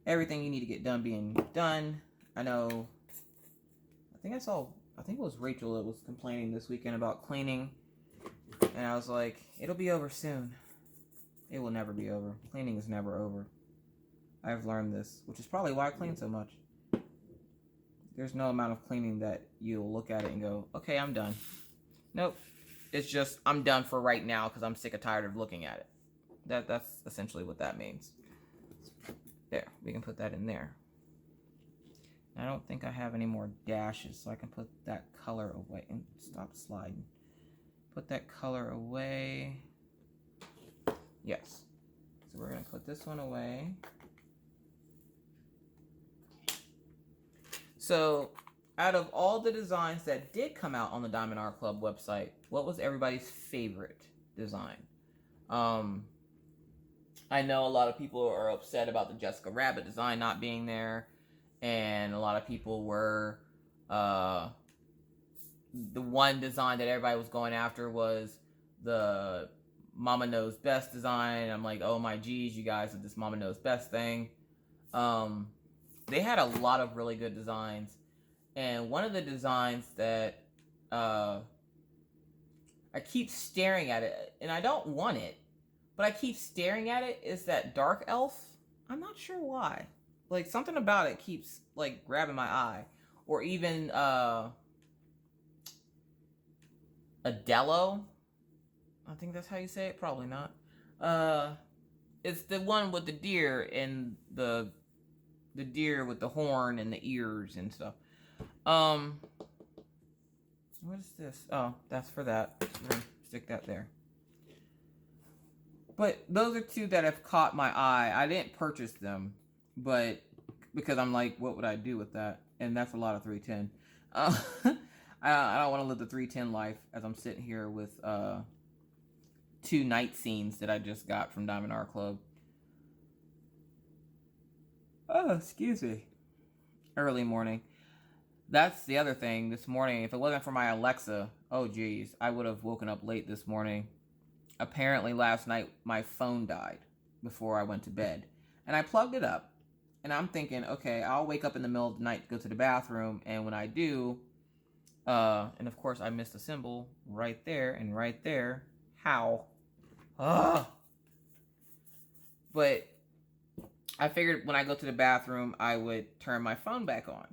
S1: everything you need to get done being done. I know, I think it was Rachel that was complaining this weekend about cleaning. And I was like, it'll be over soon. It will never be over. Cleaning is never over. I've learned this, which is probably why I clean so much. There's no amount of cleaning that you'll look at it and go, okay, I'm done. Nope. It's just, I'm done for right now because I'm sick and tired of looking at it. That's essentially what that means. There, we can put that in there. I don't think I have any more dashes, so I can put that color away. And stop sliding. Put that color away. Yes. So we're going to put this one away. So, out of all the designs that did come out on the Diamond Art Club website, what was everybody's favorite design? I know a lot of people are upset about the Jessica Rabbit design not being there, and a lot of people were, the one design that everybody was going after was the Mama Knows Best design. I'm like, oh my geez, you guys with this Mama Knows Best thing. They had a lot of really good designs, and one of the designs that I keep staring at it, and I don't want it, but I keep staring at it, is that dark elf. I'm not sure why. Like, something about it keeps, like, grabbing my eye. Or even, Adello. I think that's how you say it. Probably not. It's the one with the deer and the deer with the horn and the ears and stuff. What is this? Oh, that's for that. We're gonna stick that there. But those are two that have caught my eye. I didn't purchase them, but because I'm like, what would I do with that? And that's a lot of 310. I don't want to live the 310 life as I'm sitting here with two night scenes that I just got from Diamond Art Club. Oh, excuse me. Early morning. That's the other thing. This morning, if it wasn't for my Alexa, oh geez, I would have woken up late this morning. Apparently last night my phone died before I went to bed. And I plugged it up. And I'm thinking, okay, I'll wake up in the middle of the night to go to the bathroom. And when I do, and of course I missed a symbol right there and right there. How? But I figured when I go to the bathroom, I would turn my phone back on.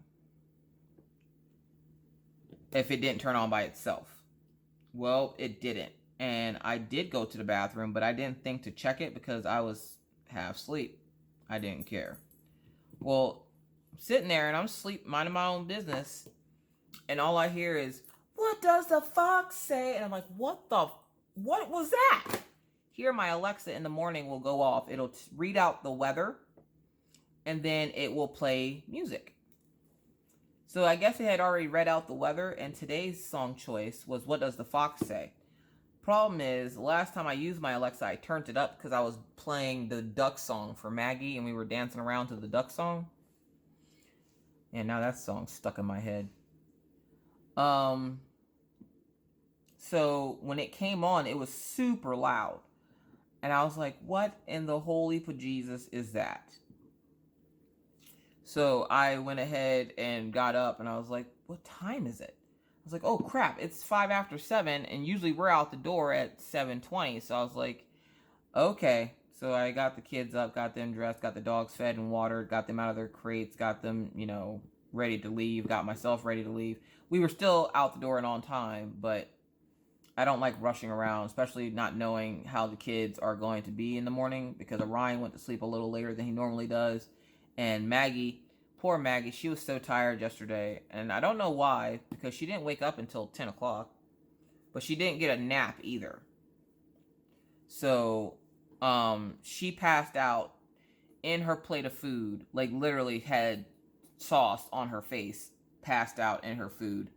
S1: If it didn't turn on by itself. Well, it didn't. And I did go to the bathroom, but I didn't think to check it because I was half asleep. I didn't care. Well, I'm sitting there and I'm asleep, minding my own business. And all I hear is, what does the fox say? And I'm like, what was that? Here, my Alexa in the morning will go off. It'll read out the weather. And then it will play music. So I guess it had already read out the weather. And today's song choice was, what does the fox say? Problem is, the last time I used my Alexa, I turned it up because I was playing the duck song for Maggie, and we were dancing around to the duck song. And now that song's stuck in my head. So when it came on, it was super loud. And I was like, what in the holy bejesus is that? So I went ahead and got up, and I was like, what time is it? I was like, oh crap, it's 5 after 7, and usually we're out the door at 7:20. So I was like, okay. So I got the kids up, got them dressed, got the dogs fed and watered, got them out of their crates, got them, ready to leave, got myself ready to leave. We were still out the door and on time, but I don't like rushing around, especially not knowing how the kids are going to be in the morning, because Orion went to sleep a little later than he normally does. And Maggie, poor Maggie, she was so tired yesterday. And I don't know why, because she didn't wake up until 10 o'clock. But she didn't get a nap either. So, she passed out in her plate of food. Like, literally had sauce on her face. Passed out in her food.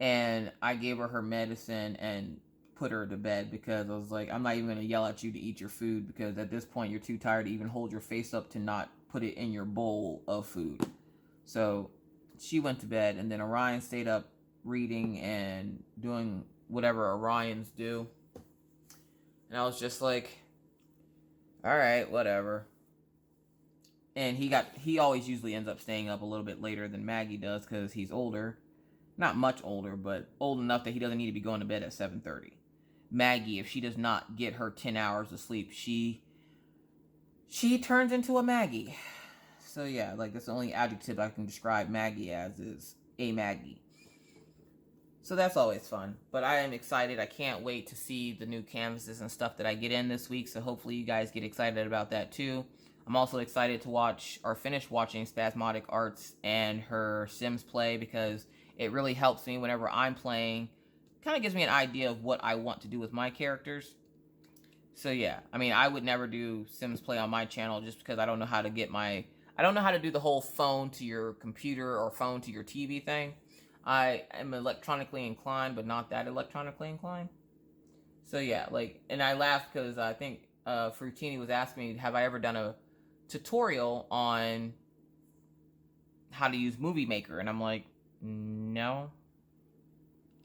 S1: And I gave her medicine and put her to bed, because I was like, I'm not even going to yell at you to eat your food, because at this point you're too tired to even hold your face up to not put it in your bowl of food. So she went to bed, and then Orion stayed up reading and doing whatever Orions do. And I was just like, all right, whatever. And he always usually ends up staying up a little bit later than Maggie does, because he's older. Not much older, but old enough that he doesn't need to be going to bed at 7:30. Maggie, if she does not get her 10 hours of sleep, she turns into a Maggie. So yeah, like, that's the only adjective I can describe Maggie as, is a Maggie. So that's always fun. But I am excited. I can't wait to see the new canvases and stuff that I get in this week. So hopefully you guys get excited about that too. I'm also excited to watch, or finish watching, Spasmodic Arts and her Sims play, because it really helps me whenever I'm playing. Kind of gives me an idea of what I want to do with my characters. So yeah, I mean, I would never do Sims play on my channel, just because I don't know how to get I don't know how to do the whole phone to your computer or phone to your TV thing. I am electronically inclined, but not that electronically inclined. So yeah, like, and I laugh because I think Fruitini was asking me, have I ever done a tutorial on how to use Movie Maker? And I'm like, no,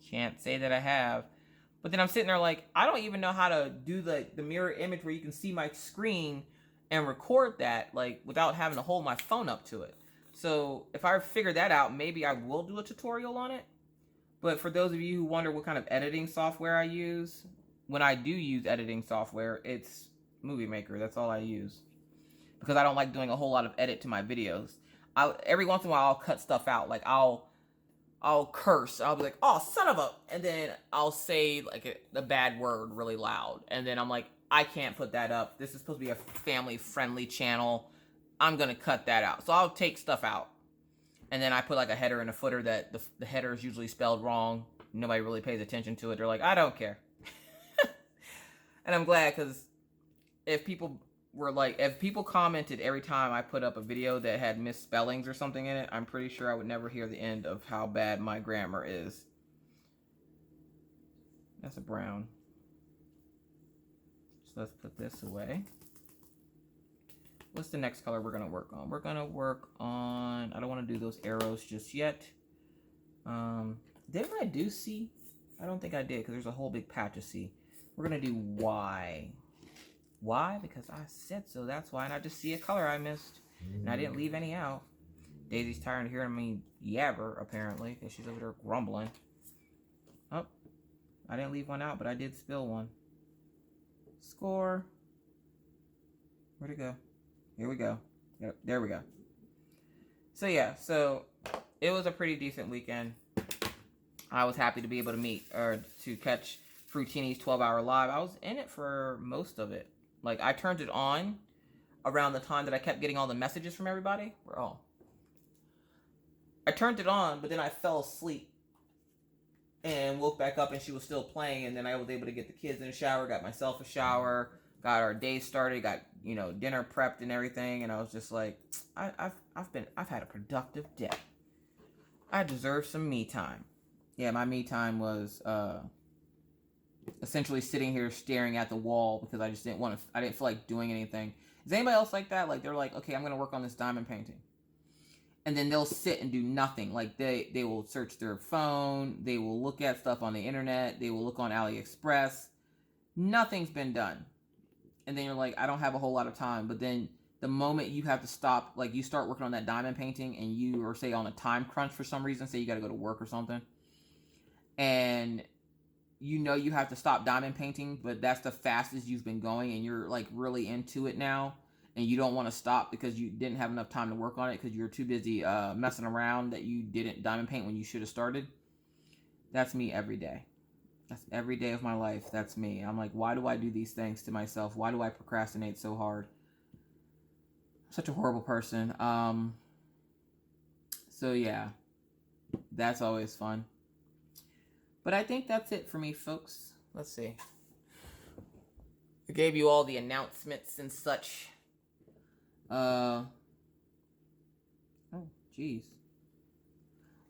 S1: can't say that I have. But then I'm sitting there like, I don't even know how to do the mirror image where you can see my screen and record that, like, without having to hold my phone up to it. So if I figure that out, maybe I will do a tutorial on it. But for those of you who wonder what kind of editing software I use, when I do use editing software, it's Movie Maker. That's all I use. Because I don't like doing a whole lot of edit to my videos. Every once in a while, I'll cut stuff out. Like, I'll curse. I'll be like, oh, son of a... And then I'll say, like, a bad word really loud. And then I'm like, I can't put that up. This is supposed to be a family-friendly channel. I'm going to cut that out. So I'll take stuff out. And then I put, like, a header and a footer that the header is usually spelled wrong. Nobody really pays attention to it. They're like, I don't care. And I'm glad, because if people commented every time I put up a video that had misspellings or something in it, I'm pretty sure I would never hear the end of how bad my grammar is. That's a brown. So let's put this away. What's the next color we're going to work on? We're going to work on... I don't want to do those arrows just yet. Didn't I do C? I don't think I did, because there's a whole big patch of C. We're going to do Y. Why? Because I said so. That's why. And I just see a color I missed. And I didn't leave any out. Daisy's tired of hearing me yabber, apparently, because she's over there grumbling. Oh. I didn't leave one out, but I did spill one. Score. Where'd it go? Here we go. Yep, there we go. So, yeah. So, it was a pretty decent weekend. I was happy to be able to meet, or to catch Fruitini's 12-hour live. I was in it for most of it. Like, I turned it on around the time that I kept getting all the messages from everybody. I turned it on, but then I fell asleep and woke back up and she was still playing. And then I was able to get the kids in the shower, got myself a shower, got our day started, got, you know, dinner prepped and everything. And I was just like, I've had a productive day. I deserve some me time. Yeah, my me time was essentially sitting here staring at the wall because I just didn't feel like doing anything. Is anybody else like that? Like, they're like, okay, I'm going to work on this diamond painting. And then they'll sit and do nothing. Like, they will search their phone. They will look at stuff on the internet. They will look on AliExpress. Nothing's been done. And then you're like, I don't have a whole lot of time. But then the moment you have to stop, like, you start working on that diamond painting and you are, say, on a time crunch for some reason, say you got to go to work or something, and you know you have to stop diamond painting, but that's the fastest you've been going, and you're, like, really into it now, and you don't want to stop because you didn't have enough time to work on it because you're too busy messing around that you didn't diamond paint when you should have started. That's me every day. That's every day of my life. That's me. I'm like, why do I do these things to myself? Why do I procrastinate so hard? I'm such a horrible person. So yeah, that's always fun. But I think that's it for me, folks. Let's see. I gave you all the announcements and such. Oh, jeez.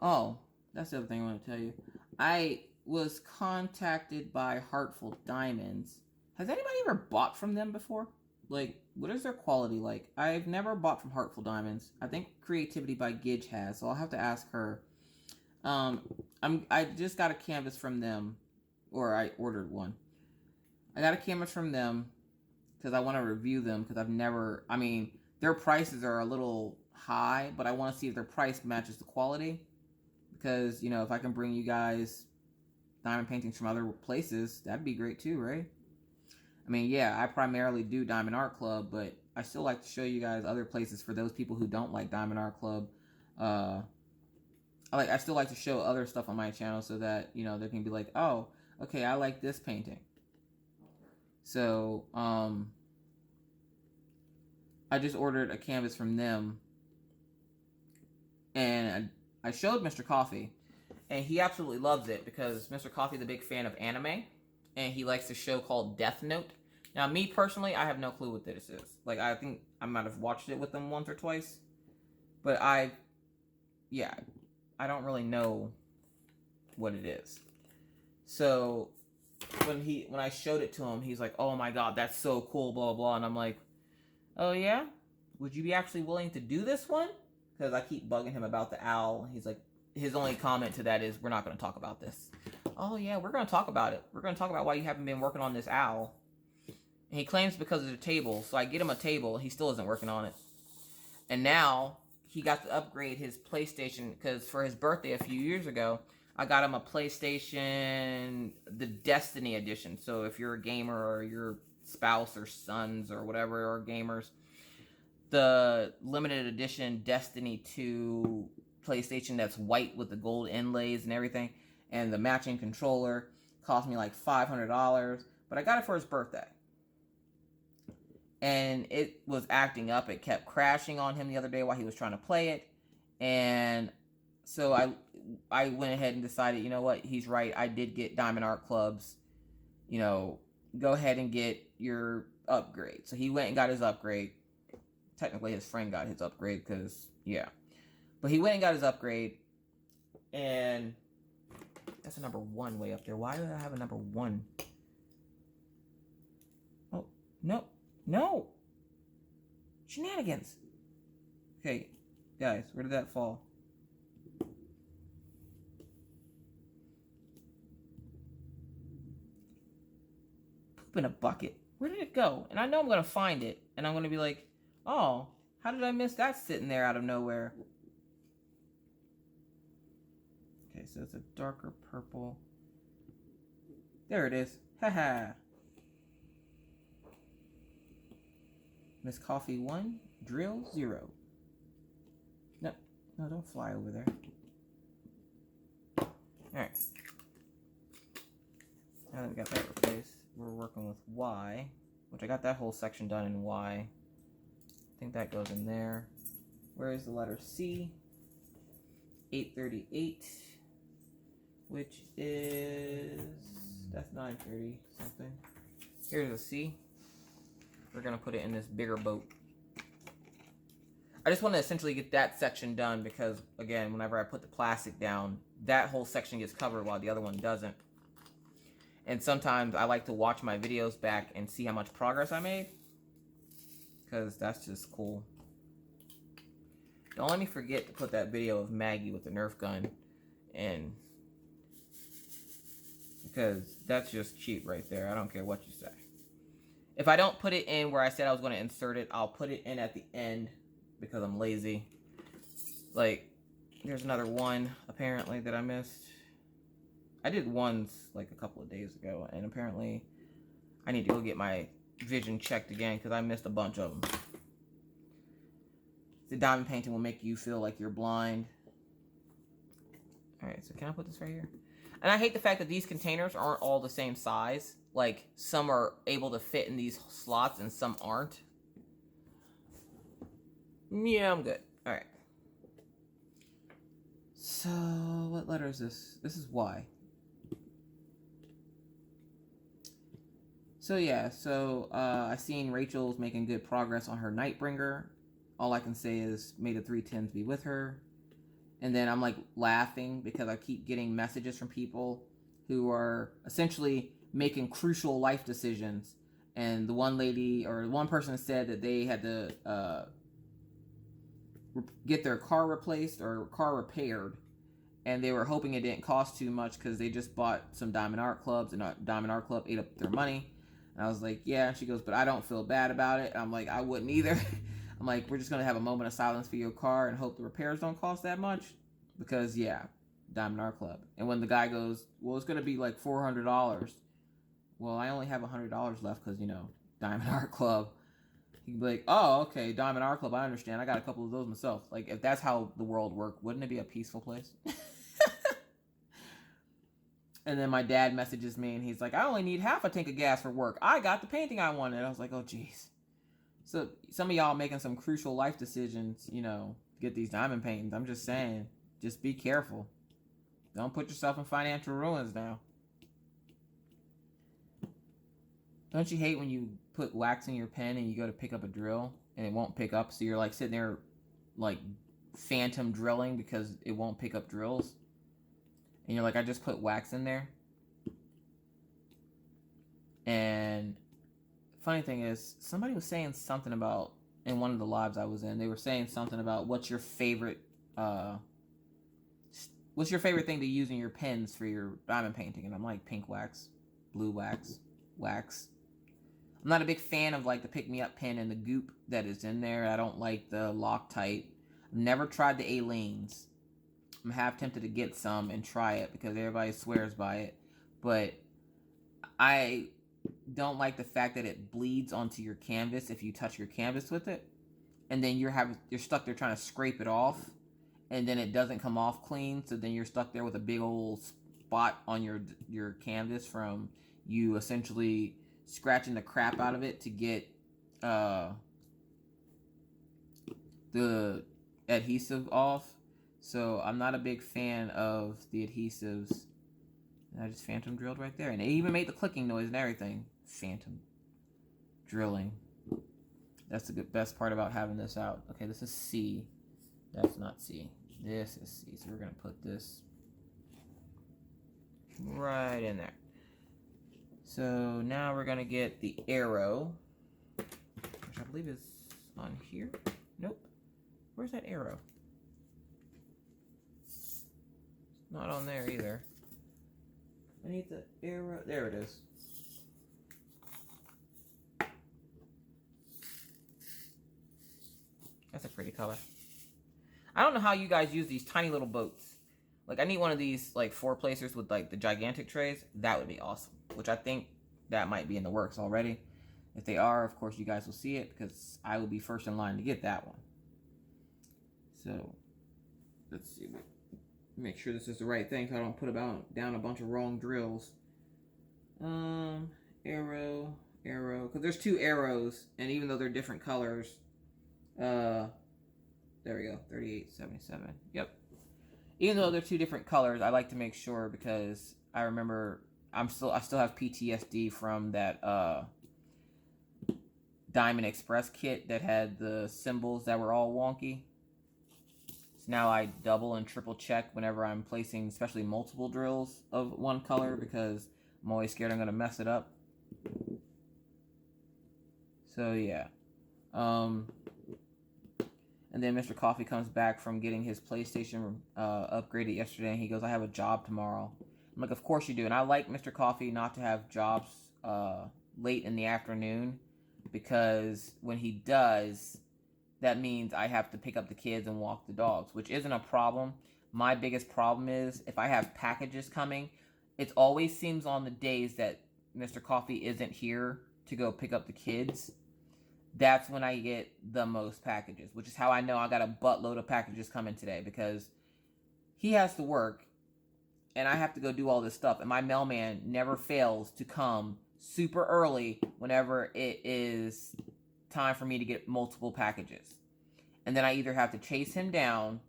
S1: Oh, that's the other thing I want to tell you. I was contacted by Heartful Diamonds. Has anybody ever bought from them before? Like, what is their quality like? I've never bought from Heartful Diamonds. I think Creativity by Gidge has, so I'll have to ask her. I just got a canvas from them, or I ordered one. I got a canvas from them because I want to review them because their prices are a little high, but I want to see if their price matches the quality. Because, you know, if I can bring you guys diamond paintings from other places, that'd be great too, right? I mean, yeah, I primarily do Diamond Art Club, but I still like to show you guys other places for those people who don't like Diamond Art Club. I still like to show other stuff on my channel so that, you know, they can be like, oh, okay, I like this painting. So, I just ordered a canvas from them, and I showed Mr. Coffee, and he absolutely loves it because Mr. Coffee is a big fan of anime, and he likes a show called Death Note. Now, me personally, I have no clue what this is. Like, I think I might have watched it with them once or twice, but I don't really know what it is. So, when I showed it to him, he's like, "Oh my god, that's so cool, blah blah blah," and I'm like, "Oh yeah, would you be actually willing to do this one?" Because I keep bugging him about the owl. He's like, his only comment to that is, "We're not going to talk about this." Oh yeah, we're going to talk about it. We're going to talk about why you haven't been working on this owl. And he claims because of the table. So I get him a table. He still isn't working on it. And now he got to upgrade his PlayStation because for his birthday a few years ago, I got him a PlayStation, the Destiny edition. So if you're a gamer or your spouse or sons or whatever are gamers, the limited edition Destiny 2 PlayStation that's white with the gold inlays and everything, and the matching controller cost me like $500, but I got it for his birthday. And it was acting up. It kept crashing on him the other day while he was trying to play it. And so I went ahead and decided, you know what, he's right. I did get Diamond Art Club's, you know, go ahead and get your upgrade. So he went and got his upgrade. Technically his friend got his upgrade because, yeah. But he went and got his upgrade. And that's a number 1 way up there. Why do I have a number 1? Oh, no. No! Shenanigans! Okay, guys, where did that fall? Poop in a bucket. Where did it go? And I know I'm going to find it, and I'm going to be like, oh, how did I miss that sitting there out of nowhere? Okay, so it's a darker purple. There it is. Haha. Miss Coffee 1, drill 0. No, don't fly over there. Alright. Now that we got that replaced, we're working with Y, which I got that whole section done in Y. I think that goes in there. Where is the letter C? 838, which is, that's 930 something. Here's a C. We're going to put it in this bigger boat. I just want to essentially get that section done because, again, whenever I put the plastic down, that whole section gets covered while the other one doesn't. And sometimes I like to watch my videos back and see how much progress I made. Because that's just cool. Don't let me forget to put that video of Maggie with the Nerf gun in. Because that's just cheap right there. I don't care what you say. If I don't put it in where I said I was going to insert it, I'll put it in at the end because I'm lazy. Like, there's another one, apparently, that I missed. I did ones, like, a couple of days ago, and apparently I need to go get my vision checked again because I missed a bunch of them. The diamond painting will make you feel like you're blind. Alright, so can I put this right here? And I hate the fact that these containers aren't all the same size. Like, some are able to fit in these slots and some aren't. Yeah, I'm good. Alright. So, what letter is this? This is Y. So, yeah. So, I seen Rachel's making good progress on her Nightbringer. All I can say is, may the 310s be with her. And then I'm, like, laughing because I keep getting messages from people who are essentially making crucial life decisions, and the one lady or one person said that they had to get their car replaced or car repaired, and they were hoping it didn't cost too much because they just bought some Diamond Art Clubs, and Diamond Art Club ate up their money. And I was like, yeah. She goes, but I don't feel bad about it. And I'm like, I wouldn't either. I'm like, we're just gonna have a moment of silence for your car and hope the repairs don't cost that much, because yeah, Diamond Art Club. And when the guy goes, well, it's gonna be like $400. Well, I only have $100 left because, you know, Diamond Art Club. He'd be like, oh, okay, Diamond Art Club, I understand. I got a couple of those myself. Like, if that's how the world worked, wouldn't it be a peaceful place? And then my dad messages me, and he's like, I only need half a tank of gas for work. I got the painting I wanted. I was like, oh, jeez. So, some of y'all making some crucial life decisions, you know, to get these diamond paintings. I'm just saying, just be careful. Don't put yourself in financial ruins now. Don't you hate when you put wax in your pen and you go to pick up a drill and it won't pick up, so you're like sitting there like phantom drilling because it won't pick up drills? And you're like, I just put wax in there. And funny thing is, somebody was saying something about, in one of the lives I was in, they were saying something about what's your favorite thing to use in your pens for your diamond painting? And I'm like, pink wax, blue wax, wax. I'm not a big fan of like the pick-me-up pen and the goop that is in there. I don't like the Loctite. I've never tried the Aleenes. I'm half tempted to get some and try it because everybody swears by it. But I don't like the fact that it bleeds onto your canvas if you touch your canvas with it. And then you're stuck there trying to scrape it off. And then it doesn't come off clean. So then you're stuck there with a big old spot on your canvas from you essentially scratching the crap out of it to get the adhesive off. So I'm not a big fan of the adhesives. And I just phantom drilled right there. And it even made the clicking noise and everything. Phantom drilling. That's the best part about having this out. Okay, this is C. That's not C. This is C. So we're going to put this right in there. So now we're going to get the arrow, which I believe is on here. Nope. Where's that arrow? Not on there either. I need the arrow. There it is. That's a pretty color. I don't know how you guys use these tiny little boats. Like, I need one of these, like, 4-placers with, like, the gigantic trays. That would be awesome. Which I think that might be in the works already. If they are, of course, you guys will see it. Because I will be first in line to get that one. So, let's see. Make sure this is the right thing so I don't put down a bunch of wrong drills. Arrow. Because there's 2 arrows. And even though they're different colors. There we go. 3877. Yep. Even though they're 2 different colors, I like to make sure because I remember I still have PTSD from that Diamond Express kit that had the symbols that were all wonky. So now I double and triple check whenever I'm placing especially multiple drills of one color because I'm always scared I'm going to mess it up. So yeah. And then Mr. Coffee comes back from getting his PlayStation upgraded yesterday, and he goes, I have a job tomorrow. I'm like, of course you do. And I like Mr. Coffee not to have jobs late in the afternoon, because when he does, that means I have to pick up the kids and walk the dogs, which isn't a problem. My biggest problem is if I have packages coming, it always seems on the days that Mr. Coffee isn't here to go pick up the kids. That's when I get the most packages, which is how I know I got a buttload of packages coming today, because he has to work and I have to go do all this stuff. And my mailman never fails to come super early whenever it is time for me to get multiple packages. And then I either have to chase him down,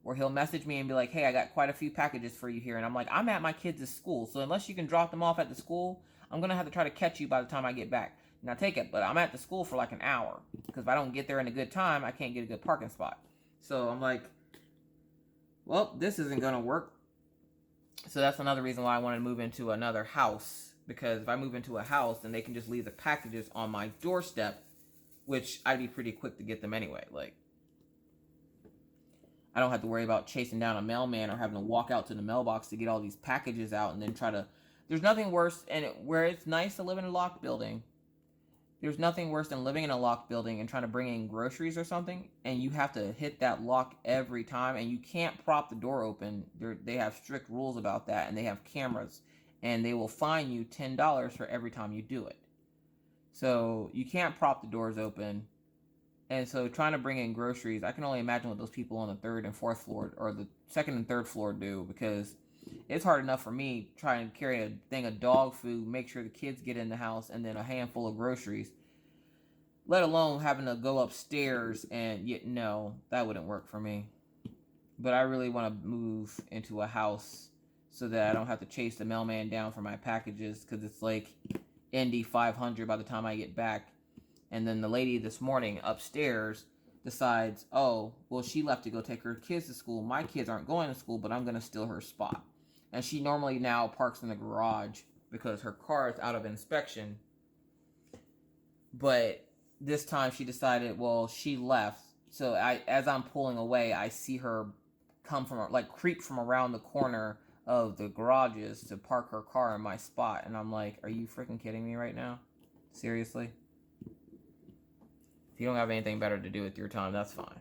S1: or he'll message me and be like, hey, I got quite a few packages for you here. And I'm like, I'm at my kids' school, so unless you can drop them off at the school, I'm going to have to try to catch you by the time I get back. Now take it, but I'm at the school for like an hour, because if I don't get there in a good time, I can't get a good parking spot. So I'm like, well, this isn't going to work. So that's another reason why I want to move into another house, because if I move into a house, then they can just leave the packages on my doorstep, which I'd be pretty quick to get them anyway. Like, I don't have to worry about chasing down a mailman or having to walk out to the mailbox to get all these packages out and then try to... There's nothing worse, and where it's nice to live in a locked building, there's nothing worse than living in a locked building and trying to bring in groceries or something, and you have to hit that lock every time, and you can't prop the door open. They have strict rules about that, and they have cameras, and they will fine you $10 for every time you do it. So you can't prop the doors open, and so trying to bring in groceries, I can only imagine what those people on the 3rd and 4th floor, or the 2nd and 3rd floor do, because it's hard enough for me trying to carry a thing of dog food, make sure the kids get in the house, and then a handful of groceries, let alone having to go upstairs. And yet, no, that wouldn't work for me. But I really want to move into a house so that I don't have to chase the mailman down for my packages, because it's like Indy 500 by the time I get back. And then the lady this morning upstairs decides, oh, well, she left to go take her kids to school. My kids aren't going to school, but I'm going to steal her spot. And she normally now parks in the garage because her car is out of inspection. But this time she decided, well, she left. So as I'm pulling away, I see her come from, like, creep from around the corner of the garages to park her car in my spot. And I'm like, are you freaking kidding me right now? Seriously? If you don't have anything better to do with your time, that's fine.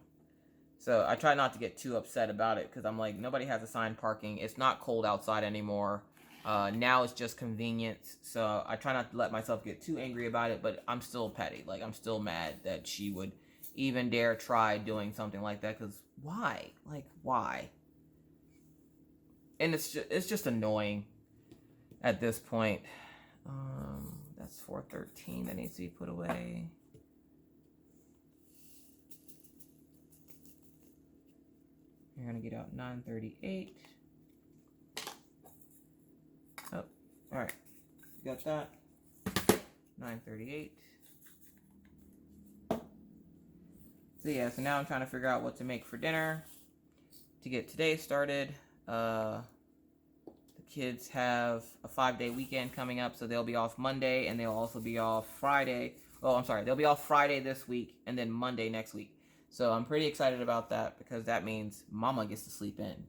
S1: So I try not to get too upset about it because I'm like, nobody has assigned parking. It's not cold outside anymore. Now it's just convenience. So I try not to let myself get too angry about it, but I'm still petty. Like, I'm still mad that she would even dare try doing something like that, because why? Like, why? And it's just annoying at this point. That's 413 that needs to be put away. You're gonna get out 938. Oh, all right, got that. 938. So yeah, so now I'm trying to figure out what to make for dinner to get today started. The kids have a 5-day weekend coming up, so they'll be off Monday and they'll also be off Friday. Oh, I'm sorry, they'll be off Friday this week and then Monday next week. So I'm pretty excited about that because that means Mama gets to sleep in.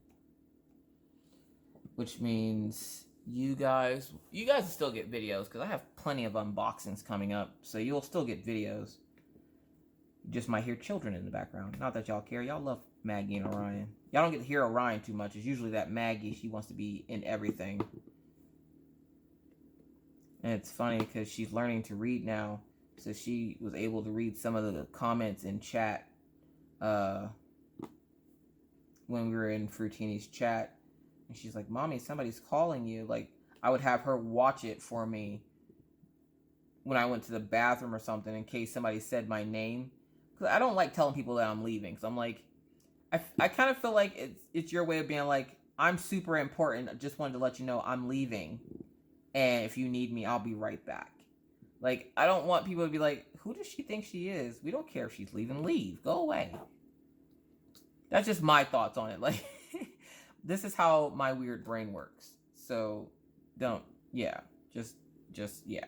S1: Which means you guys will still get videos because I have plenty of unboxings coming up. So you'll still get videos. You just might hear children in the background. Not that y'all care. Y'all love Maggie and Orion. Y'all don't get to hear Orion too much. It's usually that Maggie, she wants to be in everything. And it's funny because she's learning to read now. So she was able to read some of the comments in chat when we were in Fruitini's chat. And she's like, Mommy, somebody's calling you. Like, I would have her watch it for me when I went to the bathroom or something in case somebody said my name. Because I don't like telling people that I'm leaving. So I'm like, I kind of feel like it's your way of being like, I'm super important. I just wanted to let you know I'm leaving. And if you need me, I'll be right back. Like, I don't want people to be like, who does she think she is? We don't care if she's leaving. Leave. Go away. That's just my thoughts on it. Like, this is how my weird brain works. So, yeah. Just, yeah.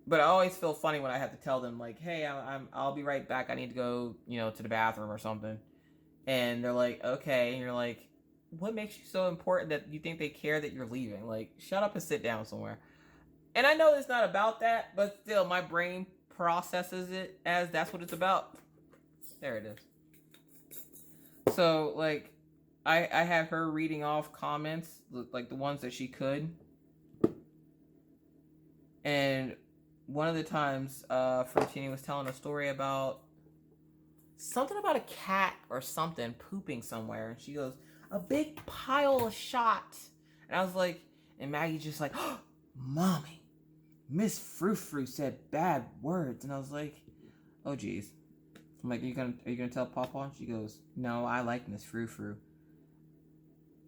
S1: But I always feel funny when I have to tell them, like, hey, I'll be right back. I need to go, to the bathroom or something. And they're like, okay. And you're like, what makes you so important that you think they care that you're leaving? Like, shut up and sit down somewhere. And I know it's not about that, but still, my brain processes it as that's what it's about. There it is. So, like, I have her reading off comments, like the ones that she could. And one of the times, Fruitini was telling a story about something about a cat or something pooping somewhere. And she goes, a big pile of shot. And I was like, and Maggie's just like, oh, Mommy, Miss Frou-Frou said bad words. And I was like, oh, geez. I'm like, are you gonna tell Papa? And she goes, no, I like Miss Frou-Frou.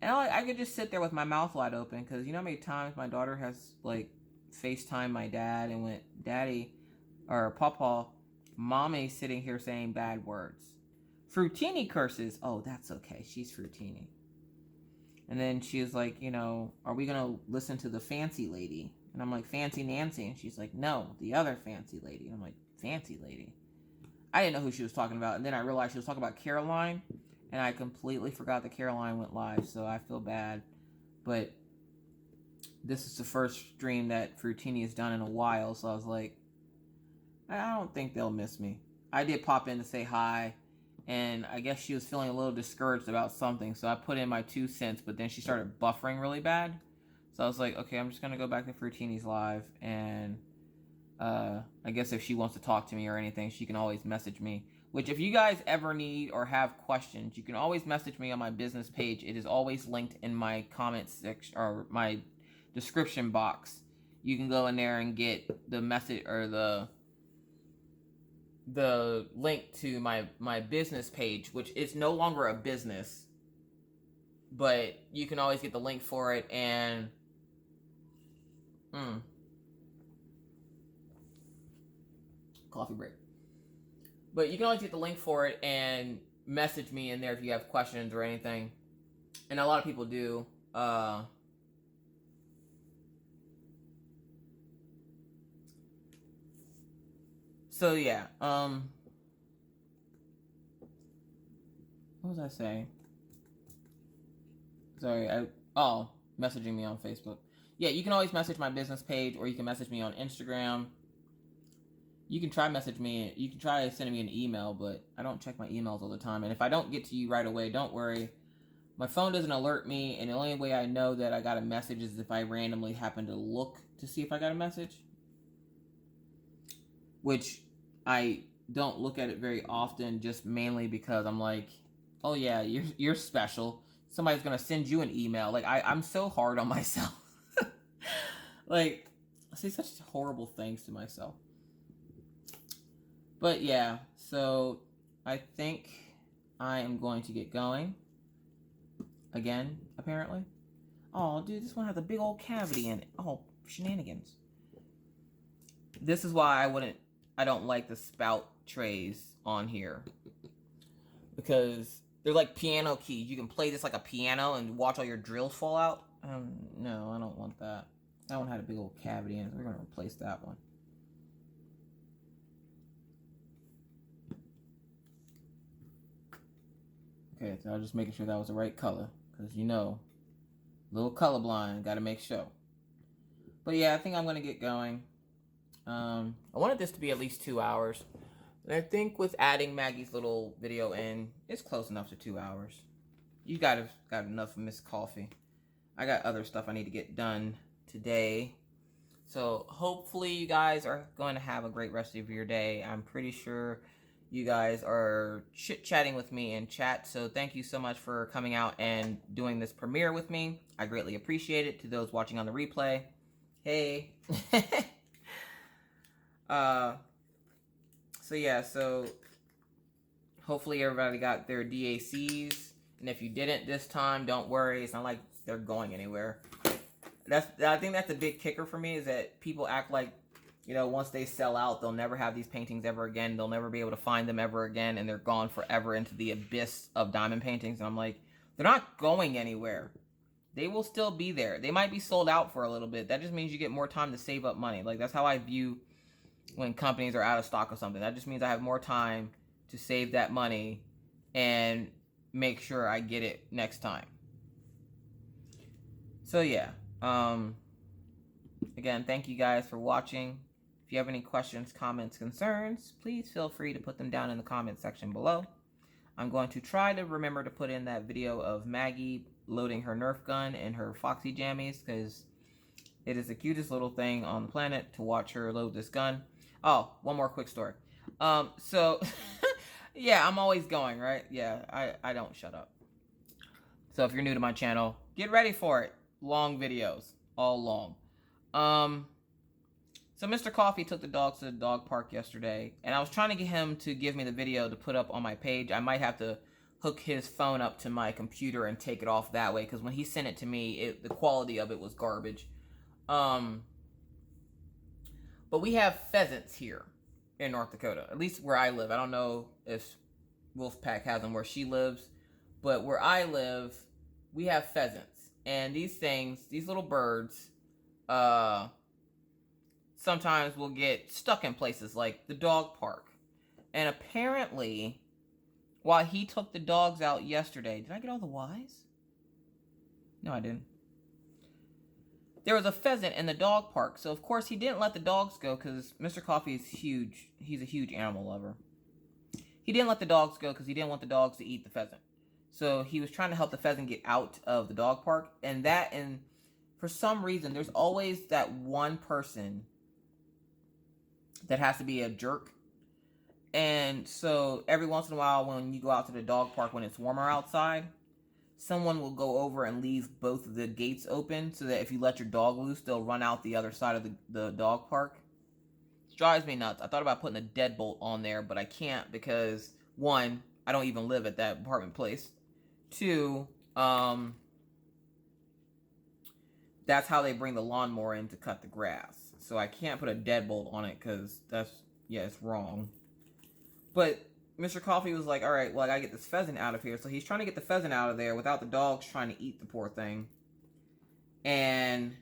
S1: And I could just sit there with my mouth wide open because you know how many times my daughter has, like, FaceTime my dad and went, Daddy, or Papa, Mommy's sitting here saying bad words. Fruitini curses. Oh, that's okay. She's Fruitini. And then she was like, are we going to listen to the fancy lady? And I'm like, Fancy Nancy. And she's like, no, the other fancy lady. And I'm like, fancy lady? I didn't know who she was talking about. And then I realized she was talking about Caroline. And I completely forgot that Caroline went live. So I feel bad. But this is the first stream that Fruitini has done in a while. So I was like, I don't think they'll miss me. I did pop in to say hi. And I guess she was feeling a little discouraged about something. So I put in my 2 cents. But then she started buffering really bad. So I was like, okay, I'm just going to go back to Fruitini's live. And I guess if she wants to talk to me or anything, she can always message me. Which if you guys ever need or have questions, you can always message me on my business page. It is always linked in my comments section or my description box. You can go in there and get the message or the link to my business page, which is no longer a business, but you can always get the link for it. And coffee break. But you can always get the link for it and message me in there if you have questions or anything. And a lot of people do. So yeah, what was I saying? Sorry, messaging me on Facebook. Yeah, you can always message my business page, or you can message me on Instagram. You can try message me. You can try sending me an email, but I don't check my emails all the time. And if I don't get to you right away, don't worry. My phone doesn't alert me, and the only way I know that I got a message is if I randomly happen to look to see if I got a message. Which I don't look at it very often, just mainly because I'm like, oh yeah, you're special. Somebody's gonna send you an email. Like I'm so hard on myself. Like I say such horrible things to myself. But yeah, so I think I am going to get going. Again, apparently. Oh, dude, this one has a big old cavity in it. Oh, shenanigans. This is why I don't like the spout trays on here. Because they're like piano keys. You can play this like a piano and watch all your drills fall out. No, I don't want that. That one had a big old cavity in it. We're going to replace that one. Okay, so I was just making sure that was the right color. Because, you know, a little colorblind. Got to make sure. But yeah, I think I'm going to get going. I wanted this to be at least 2 hours. And I think with adding Maggie's little video in, it's close enough to 2 hours. You got enough of Miss Coffee. I got other stuff I need to get done today. So hopefully you guys are going to have a great rest of your day. I'm pretty sure you guys are chit-chatting with me in chat. So thank you so much for coming out and doing this premiere with me. I greatly appreciate it. To those watching on the replay, hey. So yeah, so hopefully everybody got their DACs, and if you didn't this time, don't worry. It's not like they're going anywhere. I think that's a big kicker for me, is that people act like, you know, once they sell out, they'll never have these paintings ever again. They'll never be able to find them ever again, and they're gone forever into the abyss of diamond paintings. And I'm like, they're not going anywhere. They will still be there. They might be sold out for a little bit. That just means you get more time to save up money. Like, that's how I view when companies are out of stock of something. That just means I have more time to save that money and make sure I get it next time. So yeah, again, thank you guys for watching. If you have any questions, comments, concerns, please feel free to put them down in the comment section below. I'm going to try to remember to put in that video of Maggie loading her Nerf gun and her Foxy Jammies, because it is the cutest little thing on the planet to watch her load this gun. Oh, one more quick story. So, yeah, I'm always going, right? Yeah, I don't shut up. So if you're new to my channel, get ready for it. Long videos, all long. So Mr. Coffee took the dogs to the dog park yesterday, and I was trying to get him to give me the video to put up on my page. I might have to hook his phone up to my computer and take it off that way, because when he sent it to me, the quality of it was garbage. But we have pheasants here in North Dakota, at least where I live. I don't know if Wolfpack has them where she lives, but where I live, we have pheasants. And these things, these little birds, sometimes will get stuck in places like the dog park. And apparently, while he took the dogs out yesterday, did I get all the Y's? No, I didn't. There was a pheasant in the dog park, so of course he didn't let the dogs go, because Mr. Coffee is huge. He's a huge animal lover. He didn't let the dogs go because he didn't want the dogs to eat the pheasant. So he was trying to help the pheasant get out of the dog park, and for some reason, there's always that one person that has to be a jerk. And so every once in a while, when you go out to the dog park when it's warmer outside, someone will go over and leave both of the gates open so that if you let your dog loose, they'll run out the other side of the dog park. It drives me nuts. I thought about putting a deadbolt on there, but I can't because, one, I don't even live at that apartment place. Two, that's how they bring the lawnmower in to cut the grass. So I can't put a deadbolt on it because it's wrong. But Mr. Coffee was like, all right, well, I gotta get this pheasant out of here. So he's trying to get the pheasant out of there without the dogs trying to eat the poor thing. And,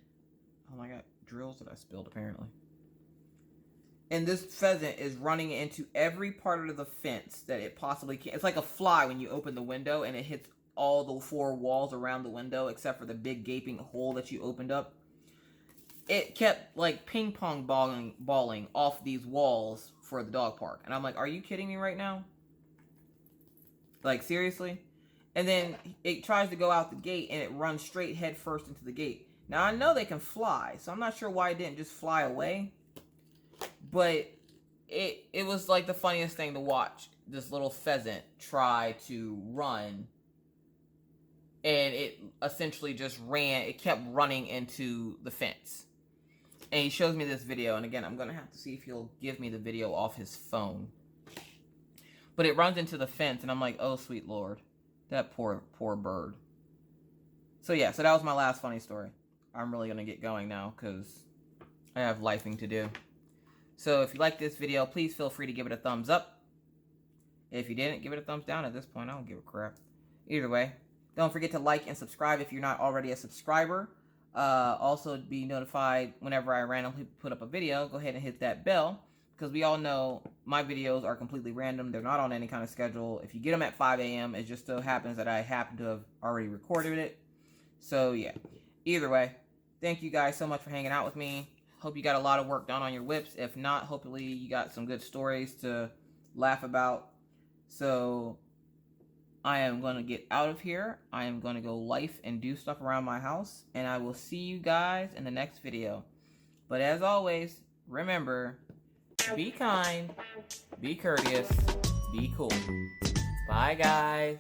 S1: oh my God, drills that I spilled, apparently. And this pheasant is running into every part of the fence that it possibly can. It's like a fly when you open the window and it hits all the 4 walls around the window except for the big gaping hole that you opened up. It kept like ping pong balling off these walls for the dog park. And I'm like, are you kidding me right now? Like, seriously? And then it tries to go out the gate and it runs straight head first into the gate. Now, I know they can fly, so I'm not sure why it didn't just fly away. But it was like the funniest thing to watch. This little pheasant try to run. And it essentially just ran. It kept running into the fence. And he shows me this video. And again, I'm going to have to see if he'll give me the video off his phone. But it runs into the fence. And I'm like, oh, sweet Lord. That poor bird. So yeah, so that was my last funny story. I'm really going to get going now because I have lifing to do. So if you like this video, please feel free to give it a thumbs up. If you didn't, give it a thumbs down at this point. I don't give a crap. Either way, don't forget to like and subscribe if you're not already a subscriber. Also, be notified whenever I randomly put up a video. Go ahead and hit that bell. Because we all know my videos are completely random. They're not on any kind of schedule. If you get them at 5 a.m., it just so happens that I happen to have already recorded it. So, yeah. Either way, thank you guys so much for hanging out with me. Hope you got a lot of work done on your whips. If not, hopefully you got some good stories to laugh about. So, I am going to get out of here. I am going to go life and do stuff around my house. And I will see you guys in the next video. But as always, remember, be kind, be courteous, be cool. Bye, guys.